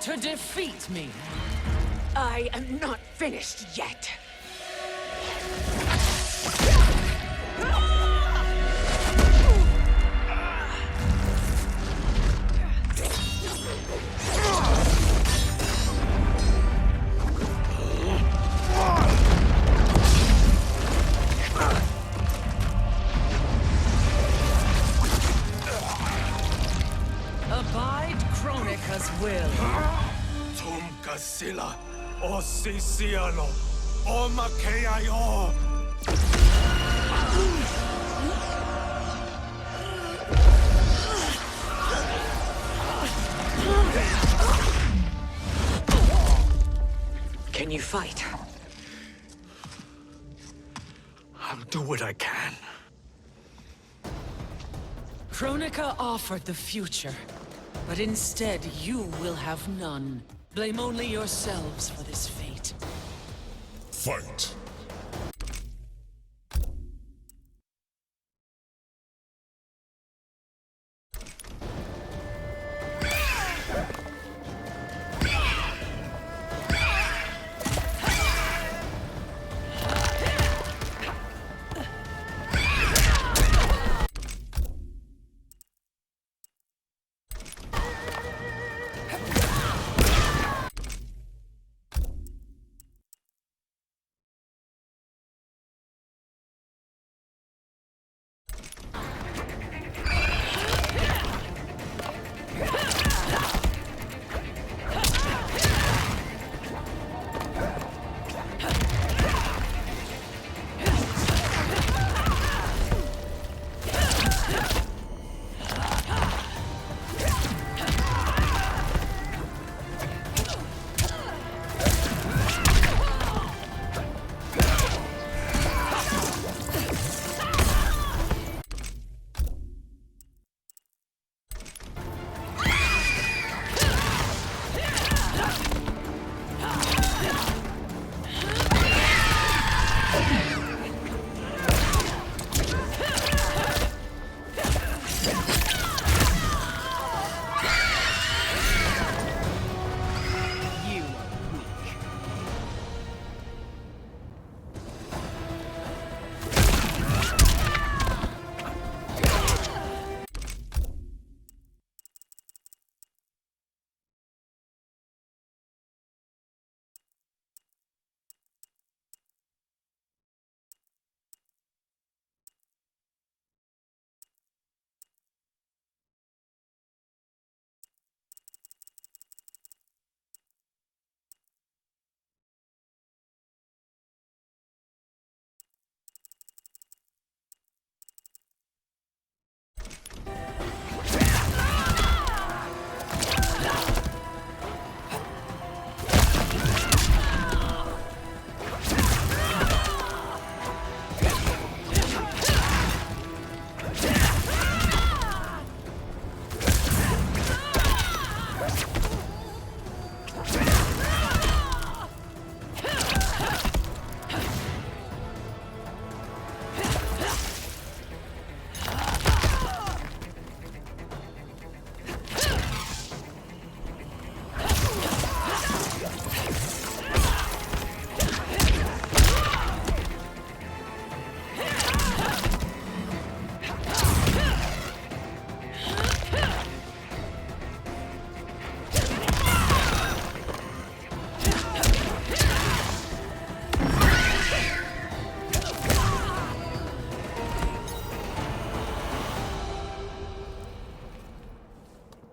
To defeat me. I am not finished yet. Sila, o Sisiano, o Makeayo. Can you fight? I'll do what I can. Kronika offered the future, but instead you will have none. Blame only yourselves for this fate. Fight.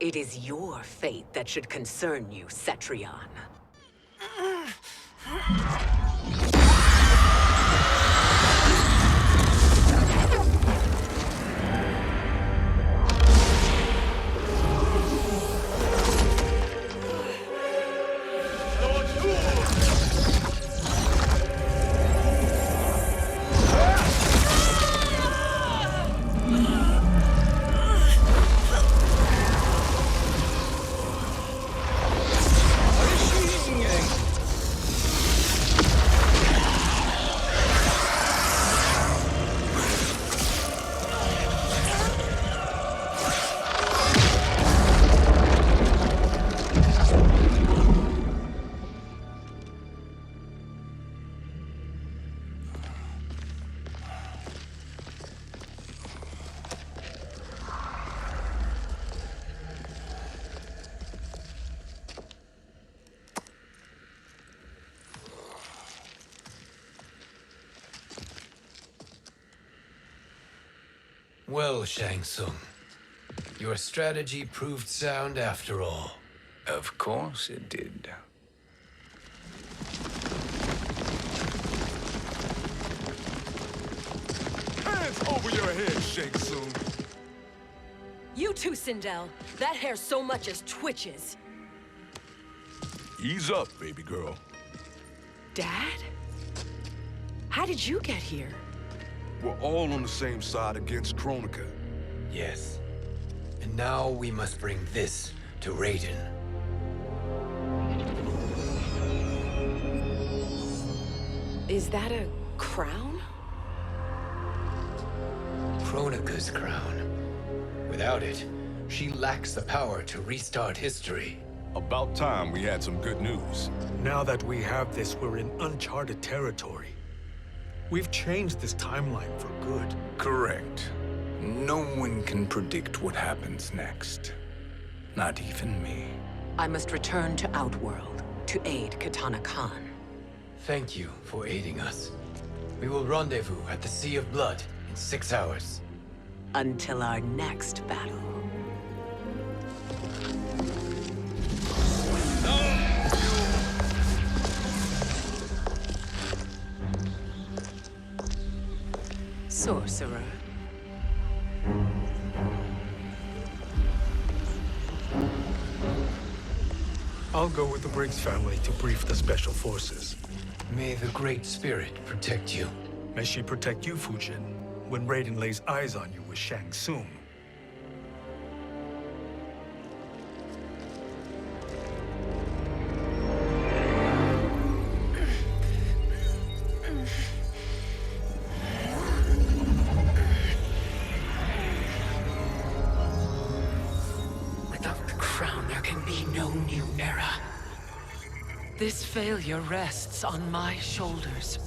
It is your fate that should concern you, Cetrion. Well, Shang Tsung, your strategy proved sound after all. Of course it did. Hands over your head, Shang Tsung. You too, Sindel. That hair so much as twitches. Ease up, baby girl. Dad? How did you get here? We're all on the same side against Kronika. Yes. And now we must bring this to Raiden. Is that a crown? Kronika's crown. Without it, she lacks the power to restart history. About time we had some good news. Now that we have this, we're in uncharted territory. We've changed this timeline for good. Correct. No one can predict what happens next. Not even me. I must return to Outworld to aid Katana Khan. Thank you for aiding us. We will rendezvous at the Sea of Blood in 6 hours. Until our next battle. Sorcerer. I'll go with the Briggs family to brief the Special Forces. May the Great Spirit protect you. May she protect you, Fujin, when Raiden lays eyes on you with Shang Tsung. Without the crown, there can be no new era. This failure rests on my shoulders.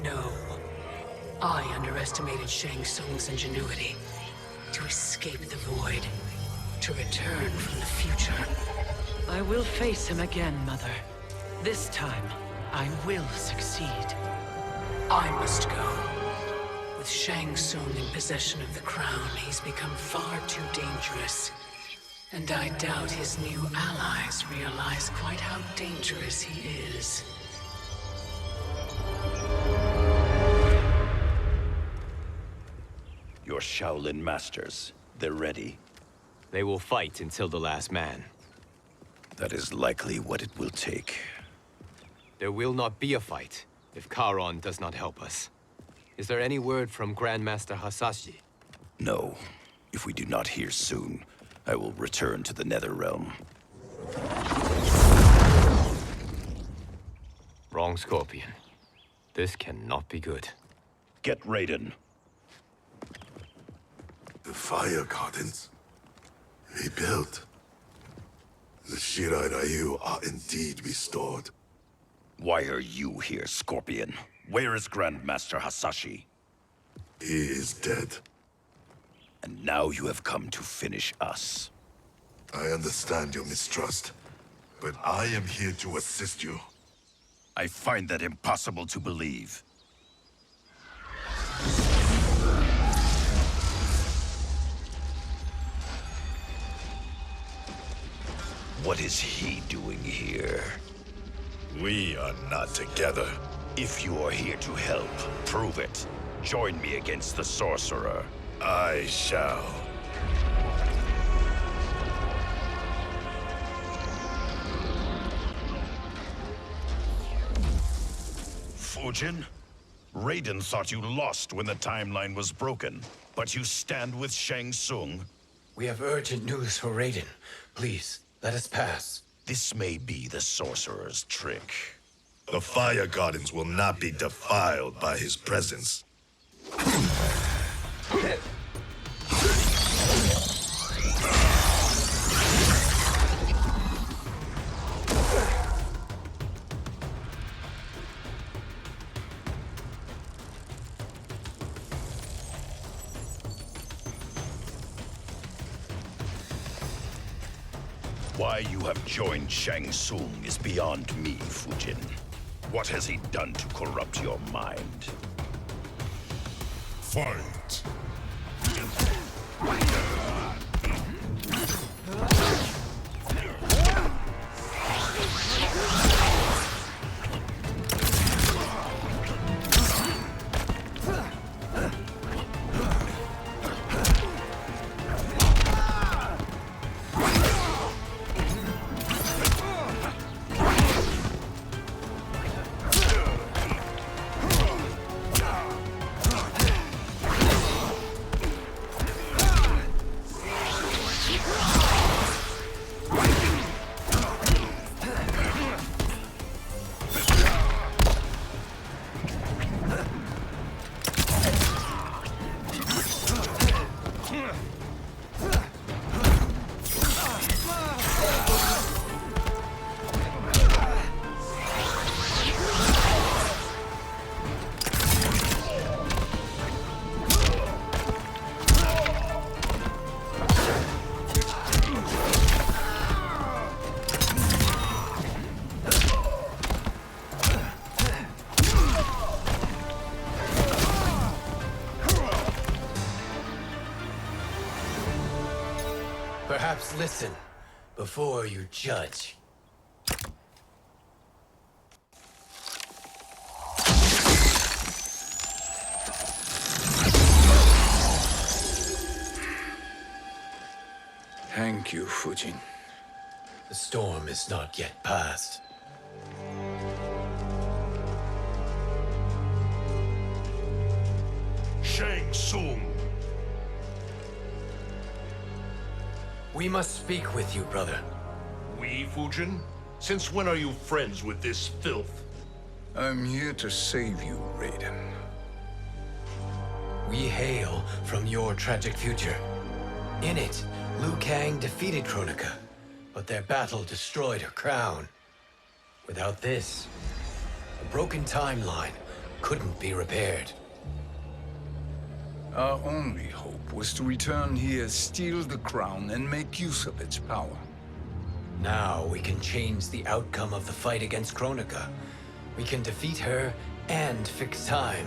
No. I underestimated Shang Tsung's ingenuity. To escape the void. To return from the future. I will face him again, Mother. This time, I will succeed. I must go. With Shang Tsung in possession of the crown, he's become far too dangerous. And I doubt his new allies realize quite how dangerous he is. Your Shaolin masters, they're ready. They will fight until the last man. That is likely what it will take. There will not be a fight if Charon does not help us. Is there any word from Grandmaster Hasashi? No. If we do not hear soon, I will return to the Netherrealm. Wrong, Scorpion. This cannot be good. Get Raiden. The Fire Gardens. Rebuilt. The Shirai Ryu are indeed restored. Why are you here, Scorpion? Where is Grandmaster Hasashi? He is dead. And now you have come to finish us. I understand your mistrust, but I am here to assist you. I find that impossible to believe. What is he doing here? We are not together. If you are here to help, prove it. Join me against the Sorcerer. I shall. Fujin? Raiden thought you lost when the timeline was broken, but you stand with Shang Tsung. We have urgent news for Raiden. Please, let us pass. This may be the Sorcerer's trick. The Fire Gardens will not be defiled by his presence. Why you have joined Shang Tsung is beyond me, Fujin. What has he done to corrupt your mind? Fight! Perhaps listen before you judge. Thank you, Fujin. The storm is not yet past. Shang Tsung! We must speak with you, brother. We, Fujin? Since when are you friends with this filth? I'm here to save you, Raiden. We hail from your tragic future. In it, Liu Kang defeated Kronika, but their battle destroyed her crown. Without this, a broken timeline couldn't be repaired. Our only hope was to return here, steal the crown, and make use of its power. Now we can change the outcome of the fight against Kronika. We can defeat her and fix time.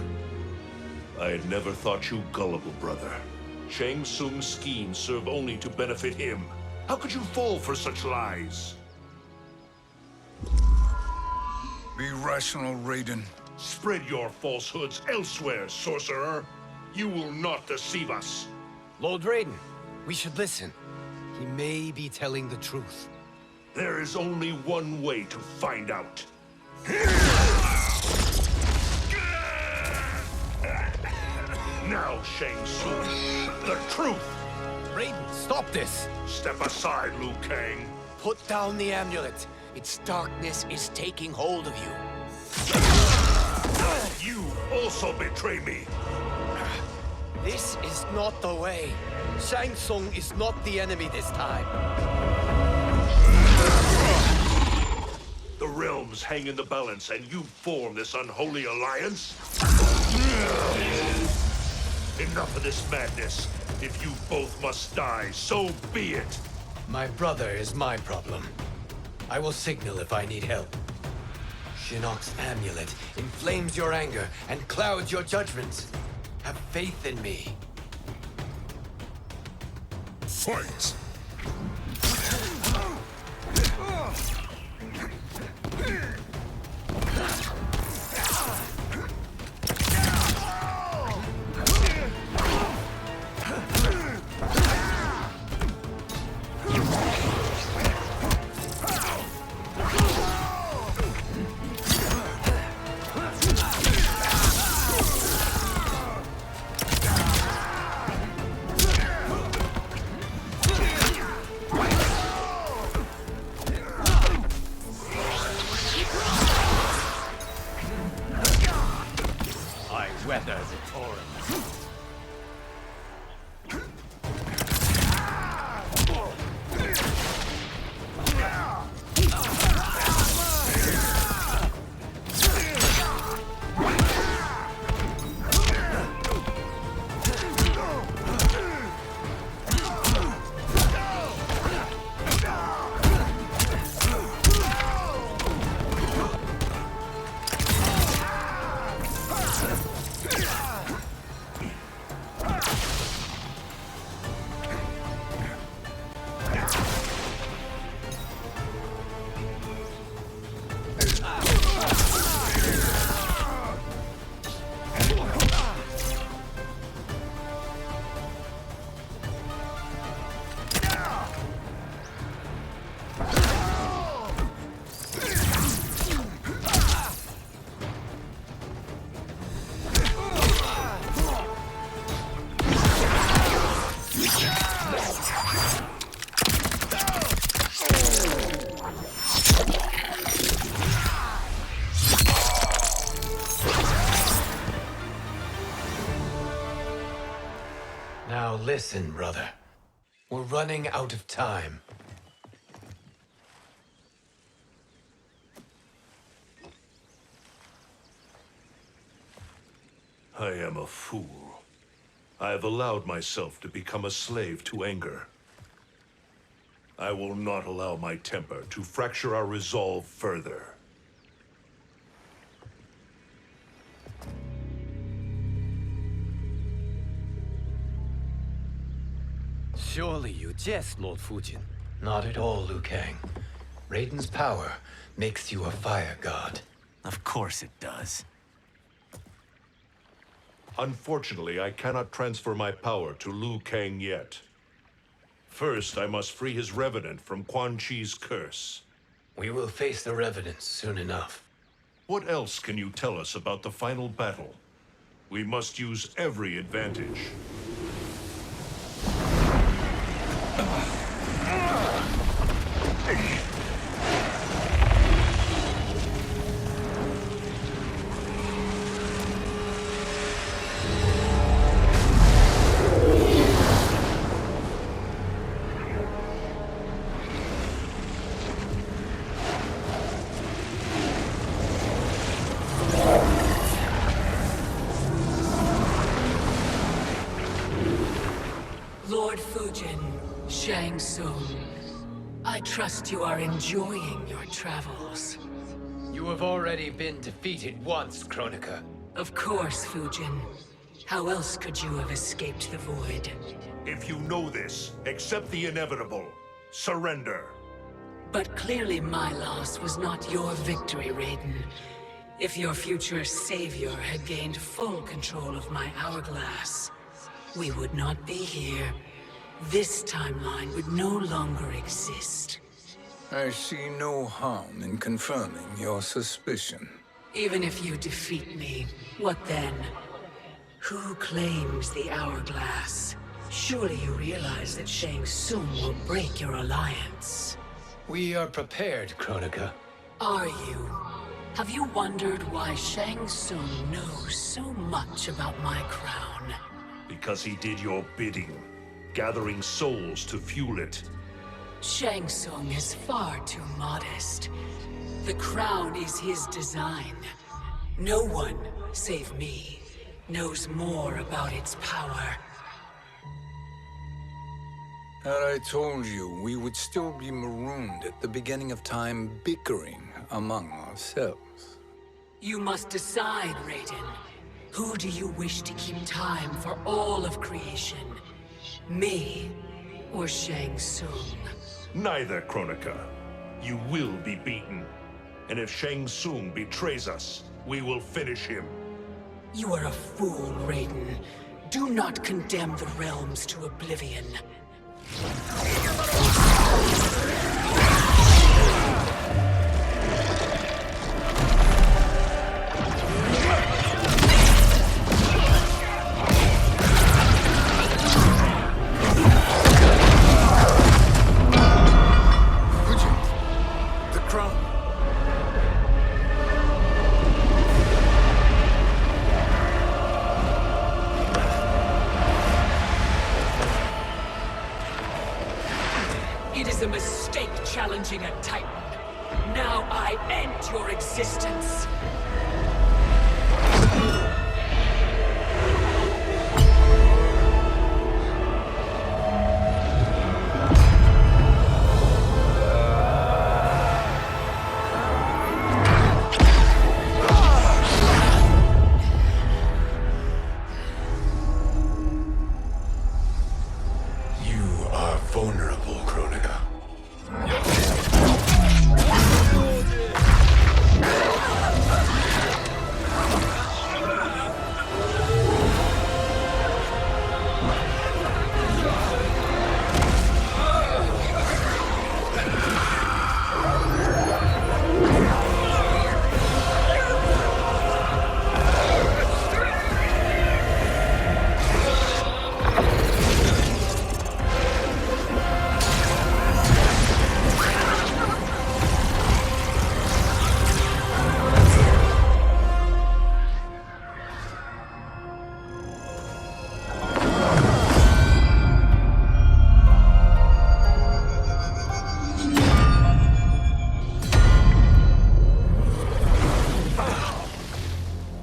I had never thought you gullible, brother. Shang Tsung's schemes serve only to benefit him. How could you fall for such lies? Be rational, Raiden. Spread your falsehoods elsewhere, sorcerer. You will not deceive us. Lord Raiden, we should listen. He may be telling the truth. There is only one way to find out. Now, Shang Tsung, the truth! Raiden, stop this! Step aside, Liu Kang. Put down the amulet. Its darkness is taking hold of you. You also betray me. This is not the way. Shang Tsung is not the enemy this time. The realms hang in the balance, and you form this unholy alliance? Enough of this madness. If you both must die, so be it. My brother is my problem. I will signal if I need help. Shinnok's amulet inflames your anger and clouds your judgment. Have faith in me. Fight! Weather the torrent. Now listen, brother. We're running out of time. I am a fool. I have allowed myself to become a slave to anger. I will not allow my temper to fracture our resolve further. Surely you jest, Lord Fujin. Not at all, Liu Kang. Raiden's power makes you a fire god. Of course it does. Unfortunately, I cannot transfer my power to Liu Kang yet. First, I must free his Revenant from Quan Chi's curse. We will face the Revenants soon enough. What else can you tell us about the final battle? We must use every advantage. Lord Fujin, Shang Tsung, I trust you are enjoying your travels. You have already been defeated once, Kronika. Of course, Fujin. How else could you have escaped the void? If you know this, accept the inevitable. Surrender. But clearly my loss was not your victory, Raiden. If your future savior had gained full control of my hourglass, we would not be here. This timeline would no longer exist. I see no harm in confirming your suspicion. Even if you defeat me, what then? Who claims the hourglass? Surely you realize that Shang Tsung will break your alliance. We are prepared, Kronika. Are you? Have you wondered why Shang Tsung knows so much about my crown? Because he did your bidding, gathering souls to fuel it. Shang Tsung is far too modest. The crown is his design. No one, save me, knows more about its power. Had I told you, we would still be marooned at the beginning of time, bickering among ourselves. You must decide, Raiden. Who do you wish to keep time for all of creation? Me or Shang Tsung? Neither, Kronika. You will be beaten. And if Shang Tsung betrays us, we will finish him. You are a fool, Raiden. Do not condemn the realms to oblivion. It is a mistake challenging a Titan. Now I end your existence. You are vulnerable, Kronika.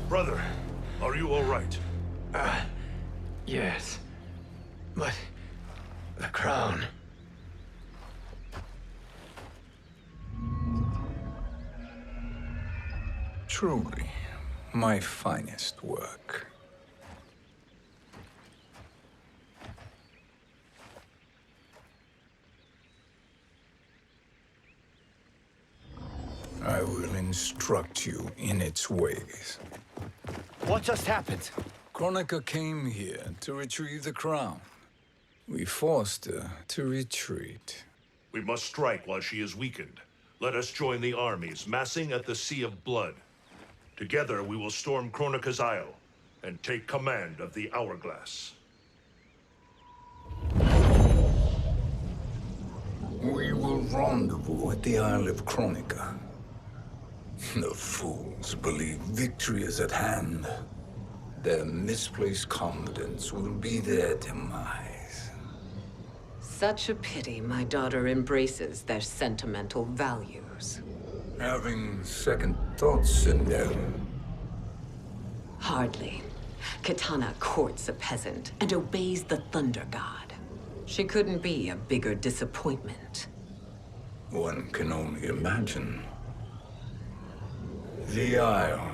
Brother, are you all right? Yes. But the crown. Truly, my finest work. instruct you in its ways. What just happened? Kronika came here to retrieve the crown. We forced her to retreat. We must strike while she is weakened. Let us join the armies, massing at the Sea of Blood. Together we will storm Kronika's Isle and take command of the Hourglass. We will rendezvous at the Isle of Kronika. The fools believe victory is at hand. Their misplaced confidence will be their demise. Such a pity my daughter embraces their sentimental values. Having second thoughts, Sindel? Hardly. Kitana courts a peasant and obeys the Thunder God. She couldn't be a bigger disappointment. One can only imagine. The Isle.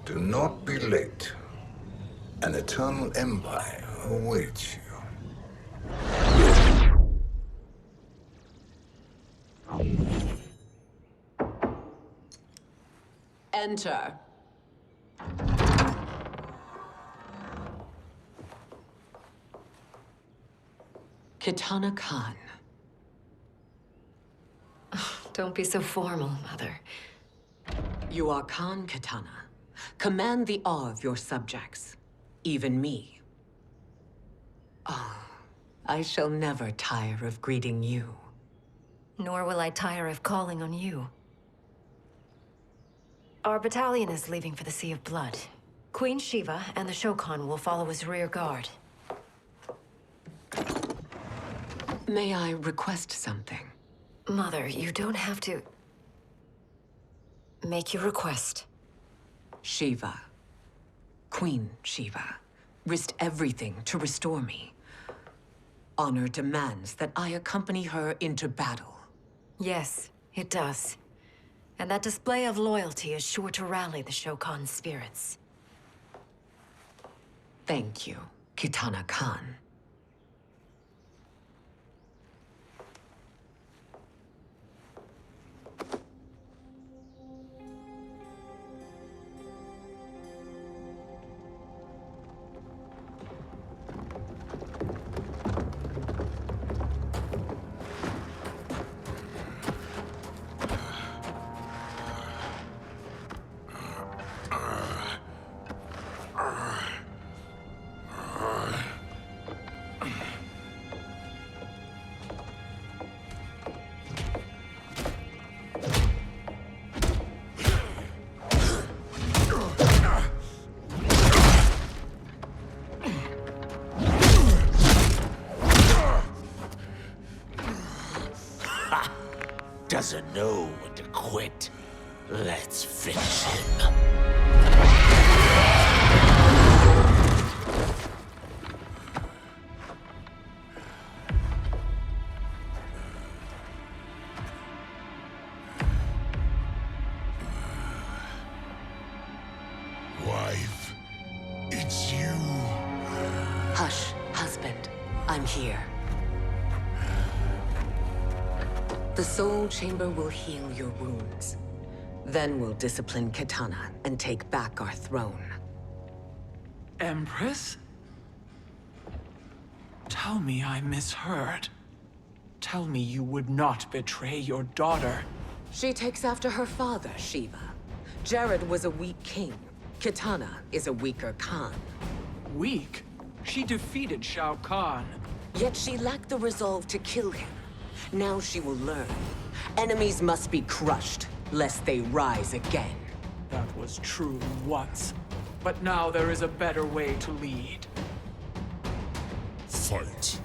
Do not be late. An eternal empire awaits you. Enter. Kitana Khan. Don't be so formal, Mother. You are Khan Kitana. Command the awe of your subjects, even me. Oh, I shall never tire of greeting you. Nor will I tire of calling on you. Our battalion is leaving for the Sea of Blood. Queen Shiva and the Shokan will follow as rear guard. May I request something? Mother, you don't have to... make your request. Shiva. Queen Shiva. Risked everything to restore me. Honor demands that I accompany her into battle. Yes, it does. And that display of loyalty is sure to rally the Shokan's spirits. Thank you, Kitana Khan. Doesn't know when to quit. Let's finish him. Wife, it's you. Hush, husband. I'm here. The Soul Chamber will heal your wounds. Then we'll discipline Kitana and take back our throne. Empress? Tell me I misheard. Tell me you would not betray your daughter. She takes after her father, Shiva. Jared was a weak king. Kitana is a weaker Khan. Weak? She defeated Shao Kahn. Yet she lacked the resolve to kill him. Now she will learn. Enemies must be crushed, lest they rise again. That was true once. But now there is a better way to lead. Fight.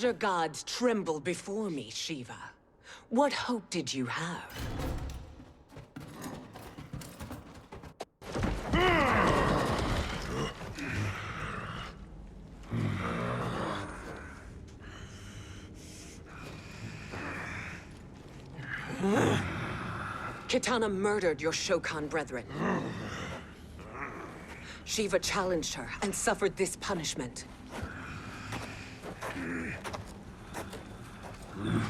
elder gods tremble before me, Shiva. What hope did you have? Kitana murdered your Shokan brethren. Shiva challenged her and suffered this punishment.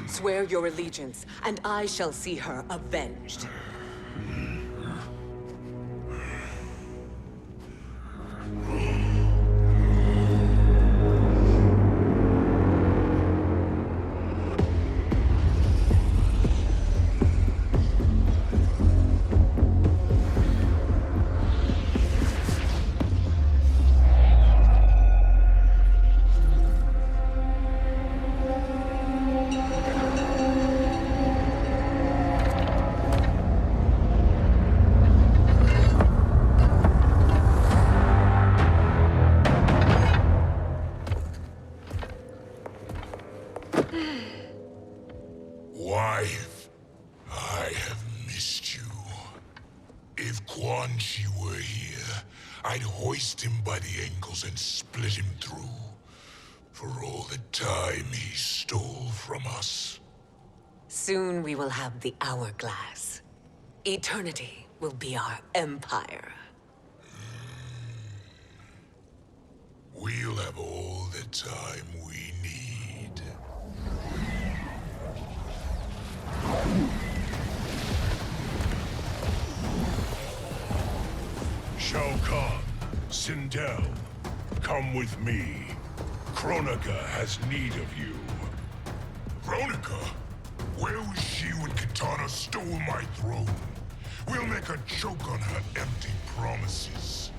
Swear your allegiance, and I shall see her avenged. Wife, I have missed you. If Quan Chi were here, I'd hoist him by the ankles and split him through. For all the time he stole from us. Soon we will have the hourglass. Eternity will be our empire. We'll have all the time we need. Shao Kahn, Sindel, come with me. Kronika has need of you. Kronika? Where was she when Kitana stole my throne? We'll make her choke on her empty promises.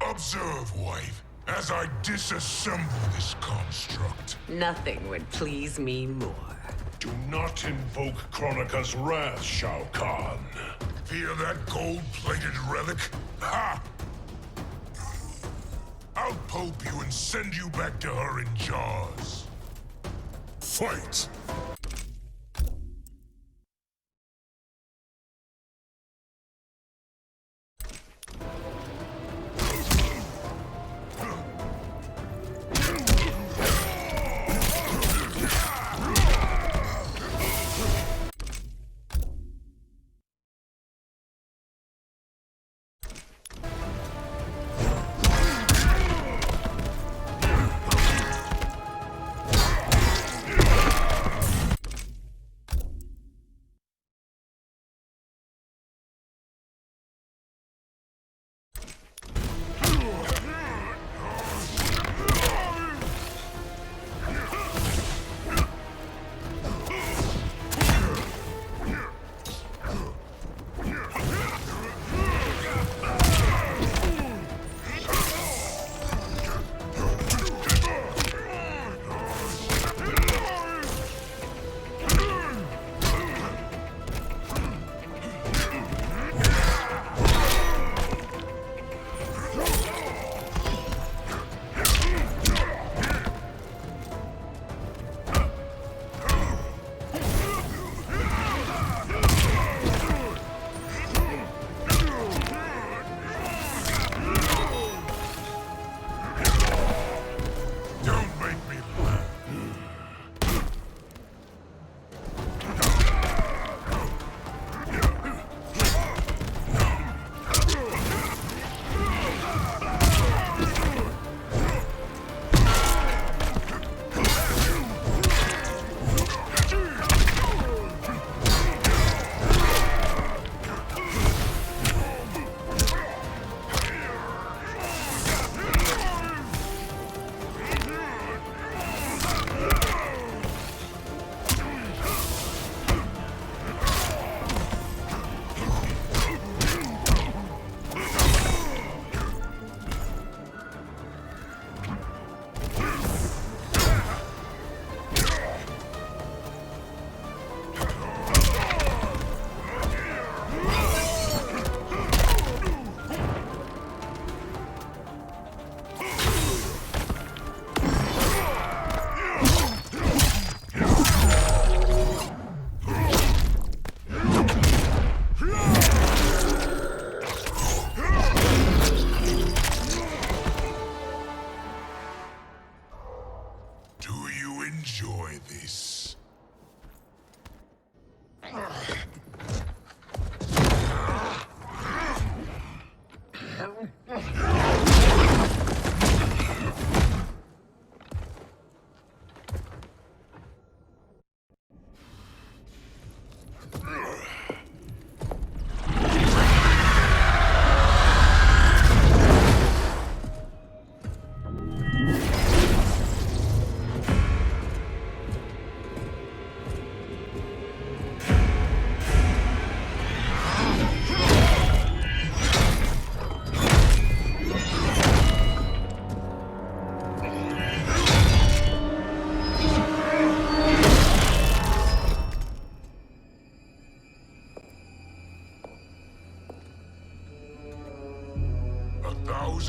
Observe, wife, as I disassemble this construct. Nothing would please me more. Do not invoke Kronika's wrath, Shao Kahn. Fear that gold-plated relic? Ha! I'll pulp you and send you back to her in jars. Fight! enjoy this.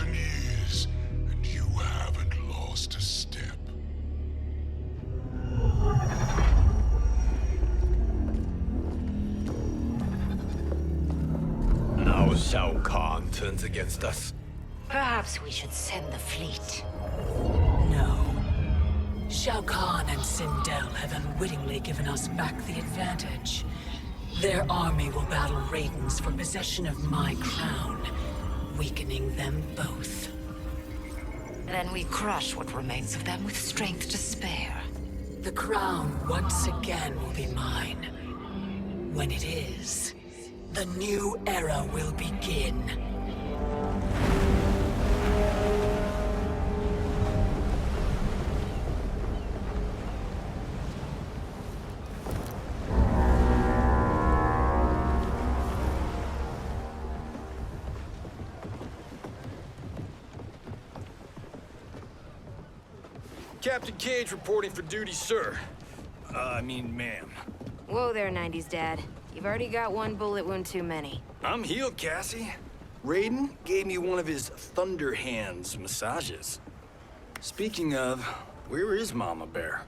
Years, and you haven't lost a step. Now Shao Kahn turns against us. Perhaps we should send the fleet. No. Shao Kahn and Sindel have unwittingly given us back the advantage. Their army will battle Raidens for possession of my crown, weakening them both. Then we crush what remains of them with strength to spare. The crown once again will be mine. When it is, the new era will begin. Captain Cage reporting for duty, sir. Ma'am. Whoa there, 90s dad. You've already got one bullet wound too many. I'm healed, Cassie. Raiden gave me one of his Thunder Hands massages. Speaking of, where is Mama Bear?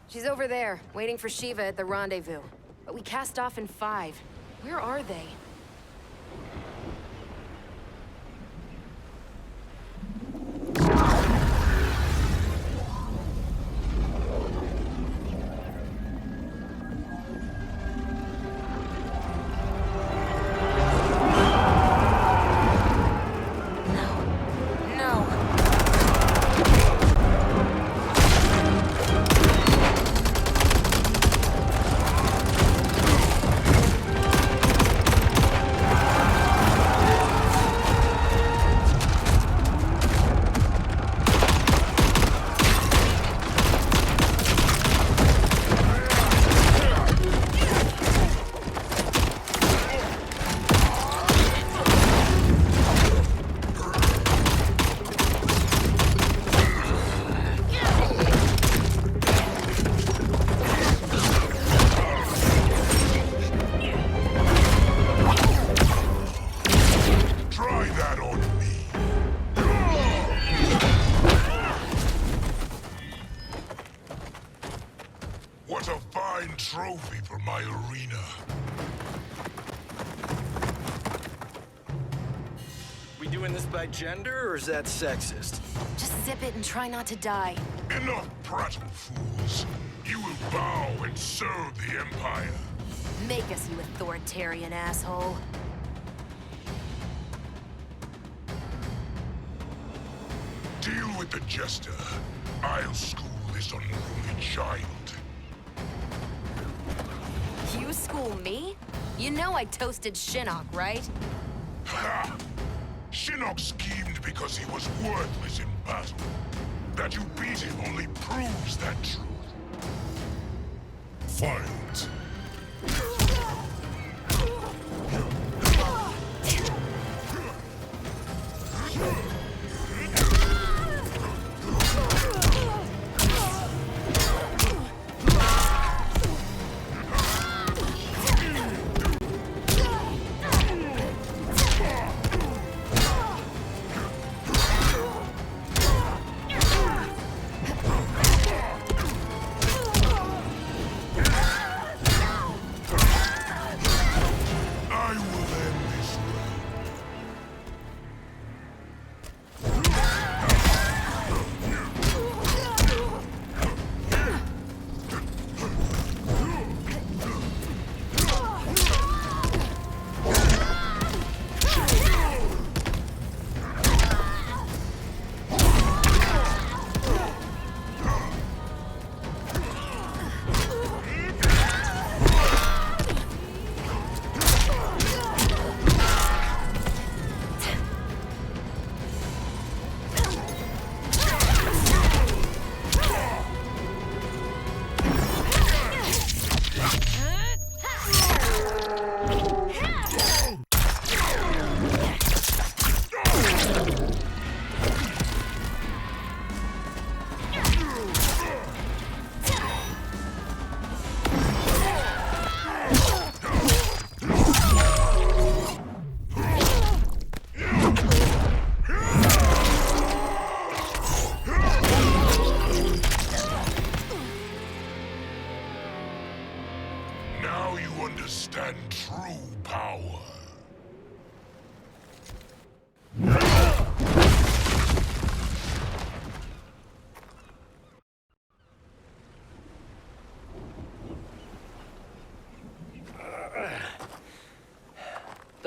She's over there, waiting for Shiva at the rendezvous. But we cast off in 5. Where are they? What a fine trophy for my arena. We doing this by gender, or is that sexist? Just zip it and try not to die. Enough prattle, fools. You will bow and serve the Empire. Make us, you authoritarian asshole. Deal with the Jester. I'll school this unruly child. You school me? You know I toasted Shinnok, right? Ha! Shinnok schemed because he was worthless in battle. That you beat him only proves that truth. Fight!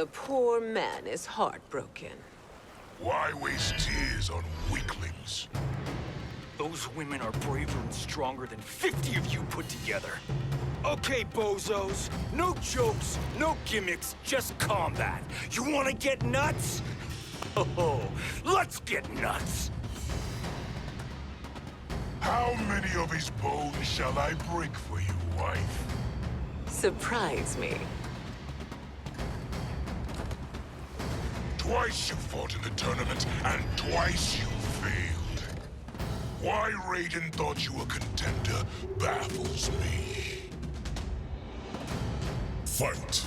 The poor man is heartbroken. Why waste tears on weaklings? Those women are braver and stronger than 50 of you put together. Okay, bozos. No jokes, no gimmicks, just combat. You wanna get nuts? Oh, let's get nuts! How many of his bones shall I break for you, wife? Surprise me. Twice you fought in the tournament, and twice you failed. Why Raiden thought you a contender baffles me. Fight!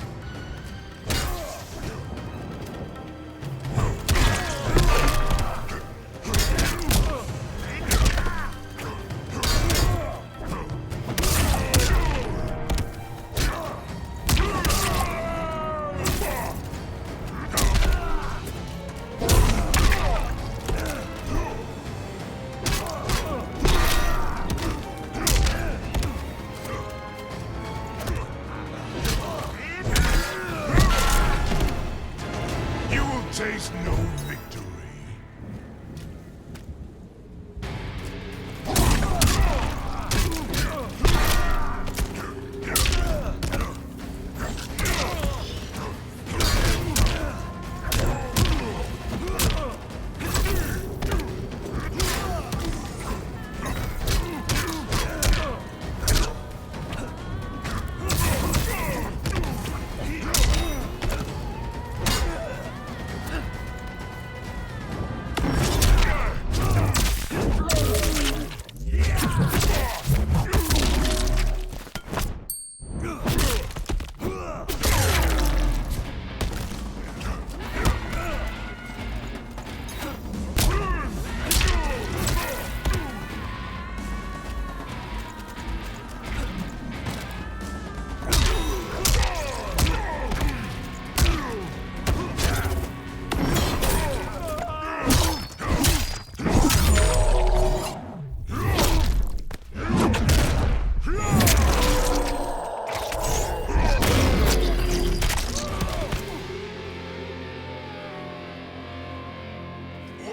Taste no victory.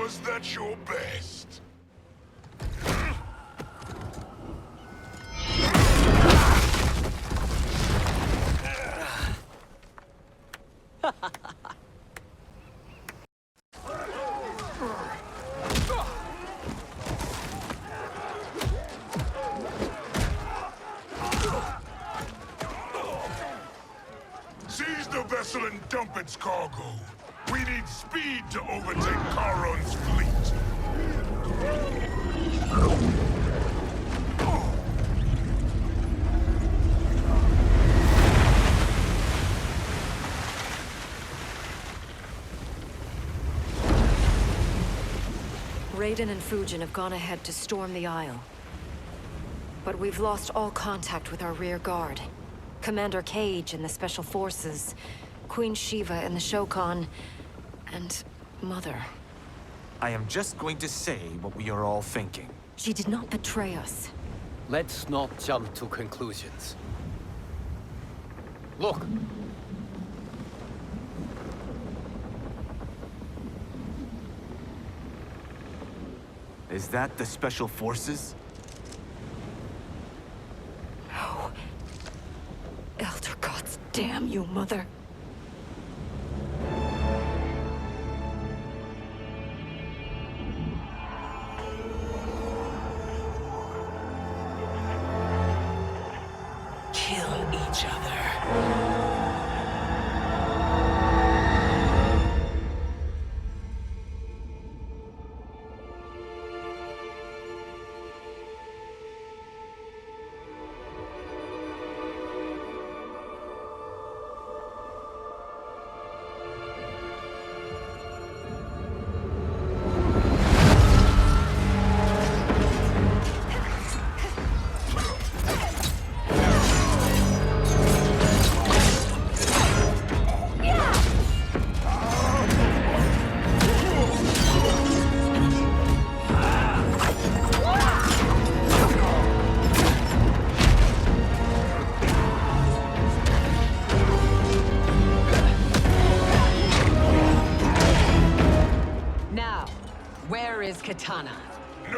Was that your best? Seize the vessel and dump its cargo. We need speed to overtake Charon's fleet. Raiden and Fujin have gone ahead to storm the Isle. But we've lost all contact with our rear guard. Commander Cage and the Special Forces, Queen Shiva and the Shokan, and Mother. I am just going to say what we are all thinking. She did not betray us. Let's not jump to conclusions. Look! Is that the Special Forces? No. Elder gods damn you, Mother. Kill each other.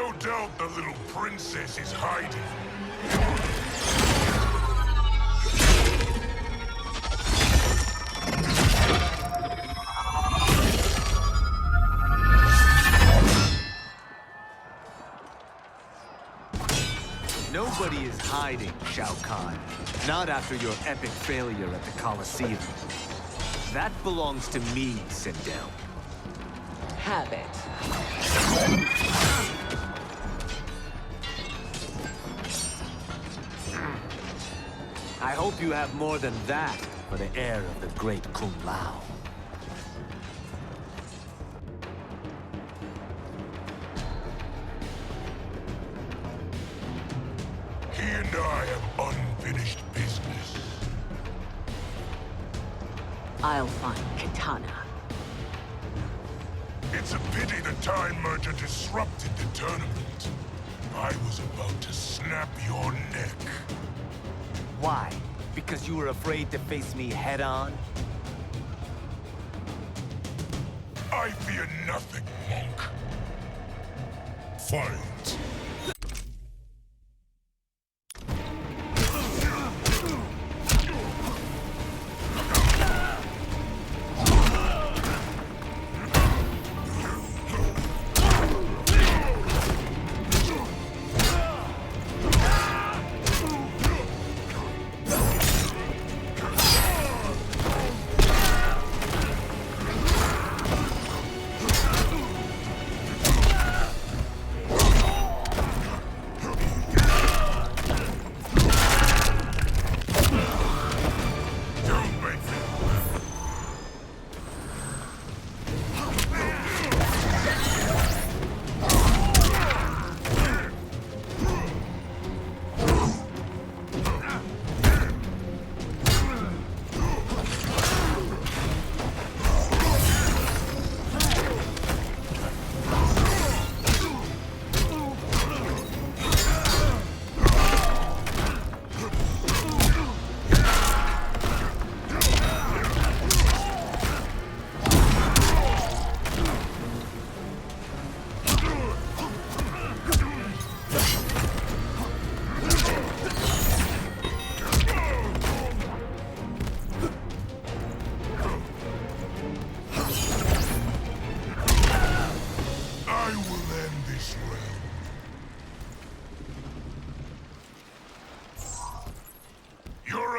No doubt the little princess is hiding. Nobody is hiding, Shao Kahn. Not after your epic failure at the Colosseum. That belongs to me, Sindel. Have it. I hope you have more than that for the heir of the great Kung Lao. He and I have unfinished business. I'll find Kitana. It's a pity the Time Merger disrupted the tournament. I was about to snap your neck. Why? Because you were afraid to face me head-on? I fear nothing, monk. Fight.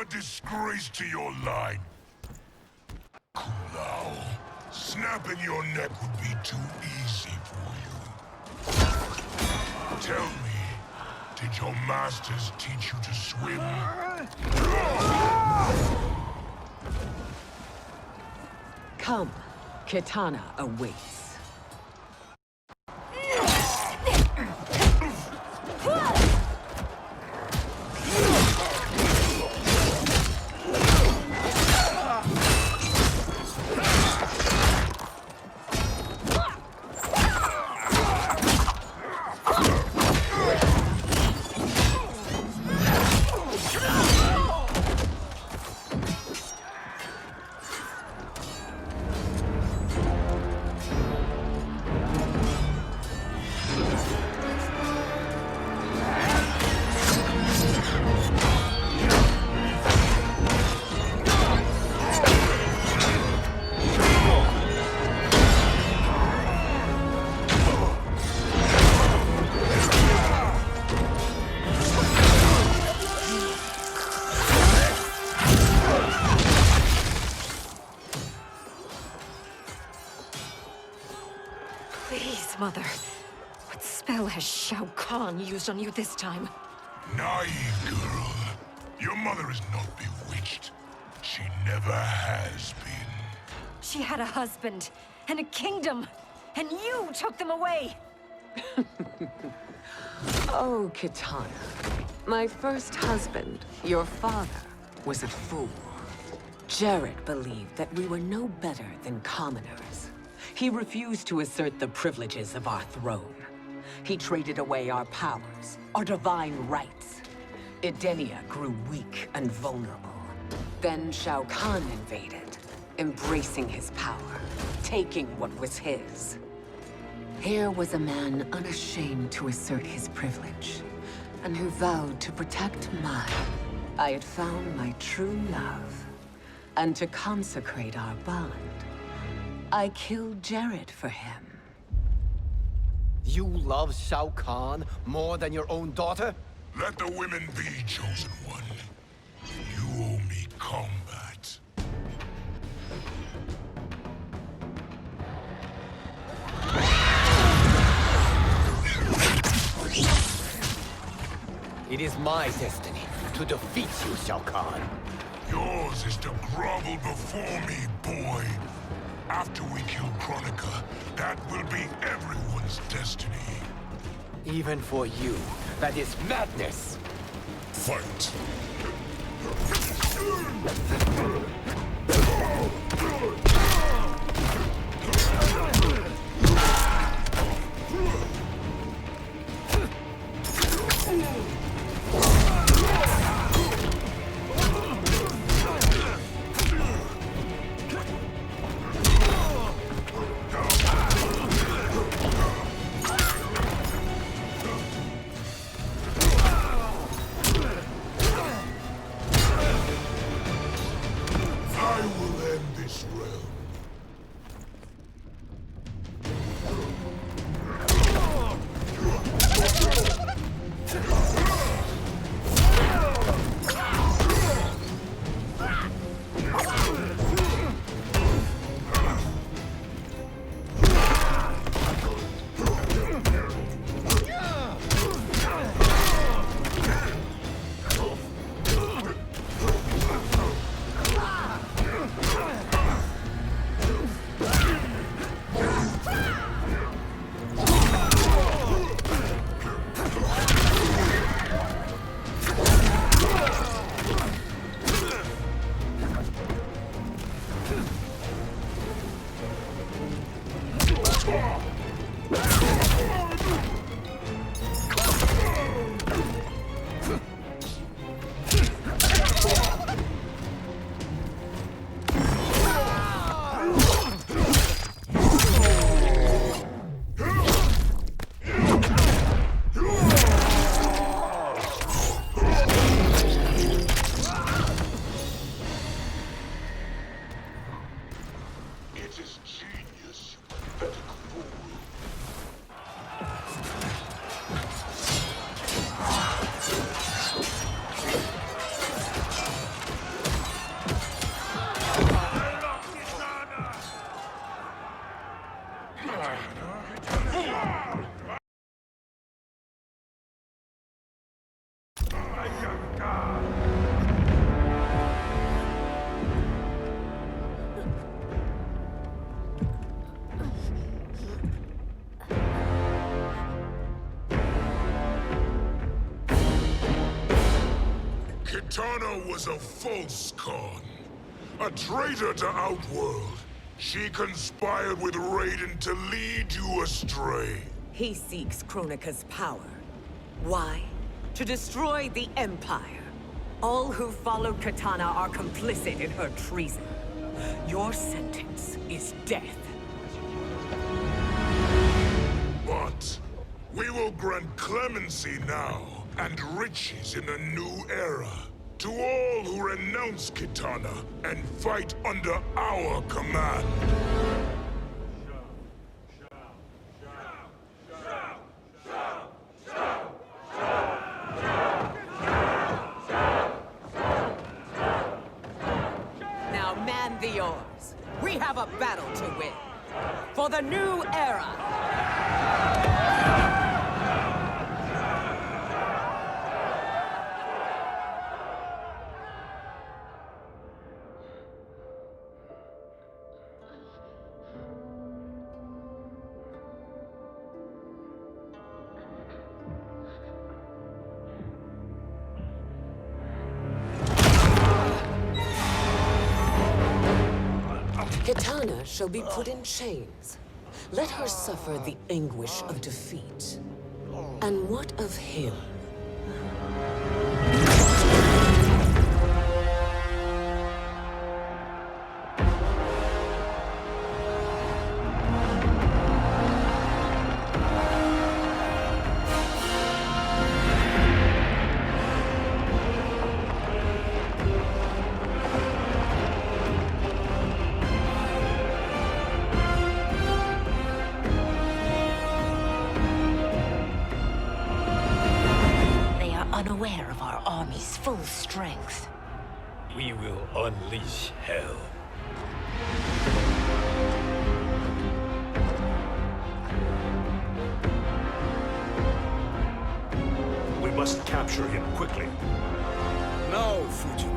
Disgrace to your line. Kung Lao, snapping your neck would be too easy for you. Tell me, did your masters teach you to swim? Come, Kitana awaits. Please, Mother. What spell has Shao Kahn used on you this time? Naive girl. Your mother is not bewitched. She never has been. She had a husband and a kingdom, and you took them away! Oh, Kitana. My first husband, your father, was a fool. Jared believed that we were no better than commoners. He refused to assert the privileges of our throne. He traded away our powers, our divine rights. Edenia grew weak and vulnerable. Then Shao Kahn invaded, embracing his power, taking what was his. Here was a man unashamed to assert his privilege, and who vowed to protect mine. I had found my true love, and to consecrate our bond, I killed Jared for him. You love Shao Kahn more than your own daughter? Let the women be, Chosen One. You owe me combat. It is my destiny to defeat you, Shao Kahn. Yours is to grovel before me, boy. After we kill Kronika, that will be everyone's destiny. Even for you, that is madness. Fight. I will end this realm. It is genius, you pathetic fool. Kitana was a false Khan, a traitor to Outworld. She conspired with Raiden to lead you astray. He seeks Kronika's power. Why? To destroy the Empire. All who followed Kitana are complicit in her treason. Your sentence is death. But we will grant clemency now and riches in a new era to all who renounce Kitana and fight under our command. Now man the oars. We have a battle to win. For the new era. Kitana shall be put in chains. Let her suffer the anguish of defeat. And what of him? unaware of our army's full strength. We will unleash hell. We must capture him quickly. No, Fujin.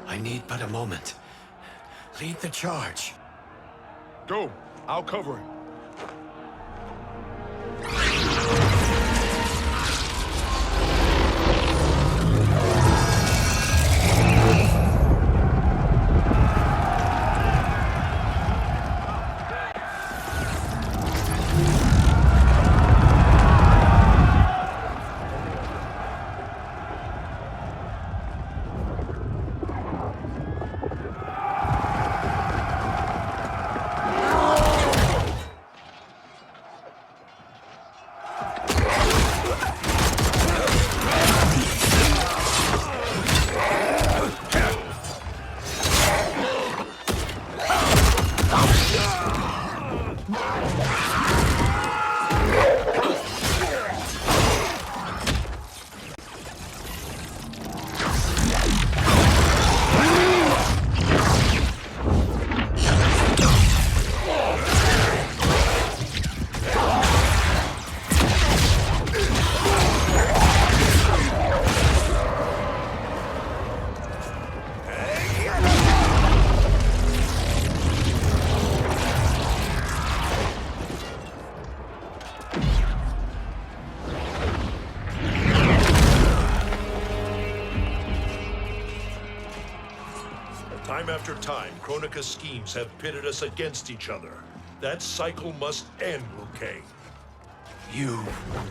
I need but a moment. Lead the charge. Go. I'll cover him. Time after time, Kronika's schemes have pitted us against each other. That cycle must end, Liu Kang. You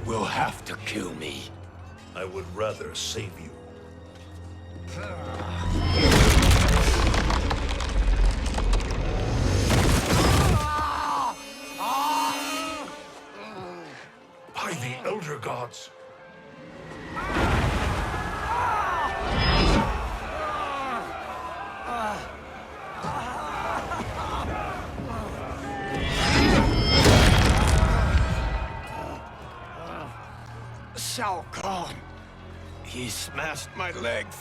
will have to kill me. I would rather save you. By the Elder Gods! Shao Kahn! He smashed my legs.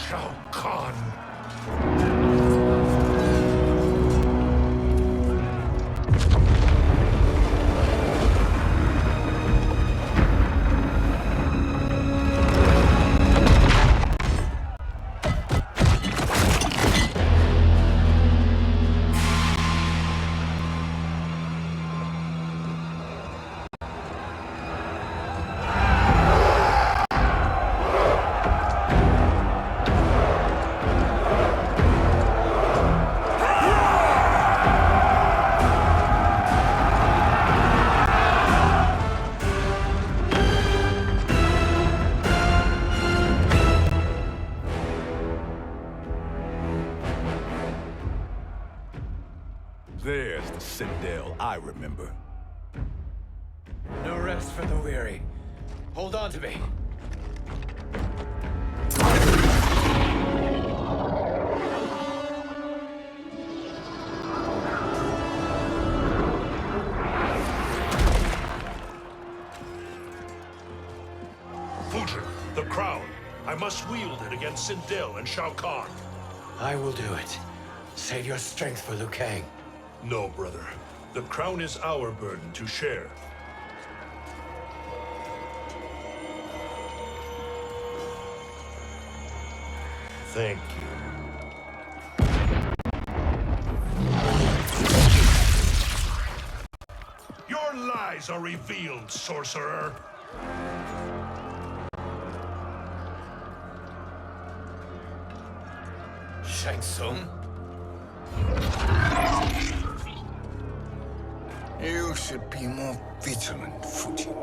Shao Kahn! There's the Citadel I remember. No rest for the weary. Hold on to me. Fujin, the crown. I must wield it against Sindel and Shao Kahn. I will do it. Save your strength for Liu Kang. No, brother. The crown is our burden to share. Thank you. Your lies are revealed, sorcerer. Shang Tsung? You should be more vigilant, Fujin.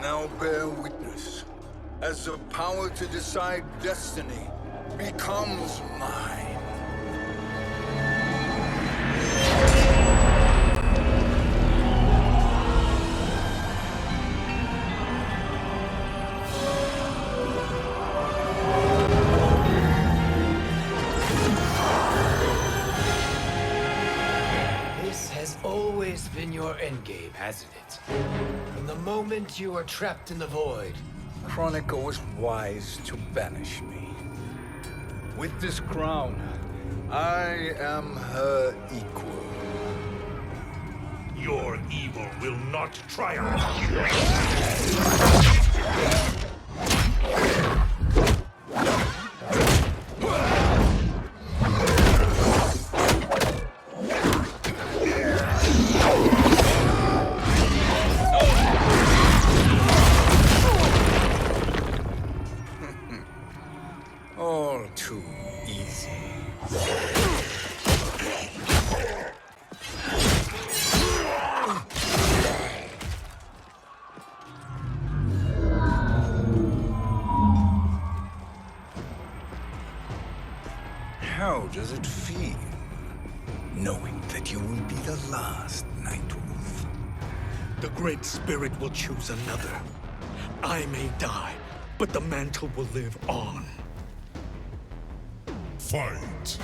Now bear witness, as the power to decide destiny becomes mine. This has always been your endgame, hasn't it? From the moment you were trapped in the void. Kronika was wise to banish me. With this crown, I am her equal. Your evil will not triumph. All too easy. How does it feel, knowing that you will be the last Nightwolf? The Great Spirit will choose another. I may die, but the mantle will live on. Fight!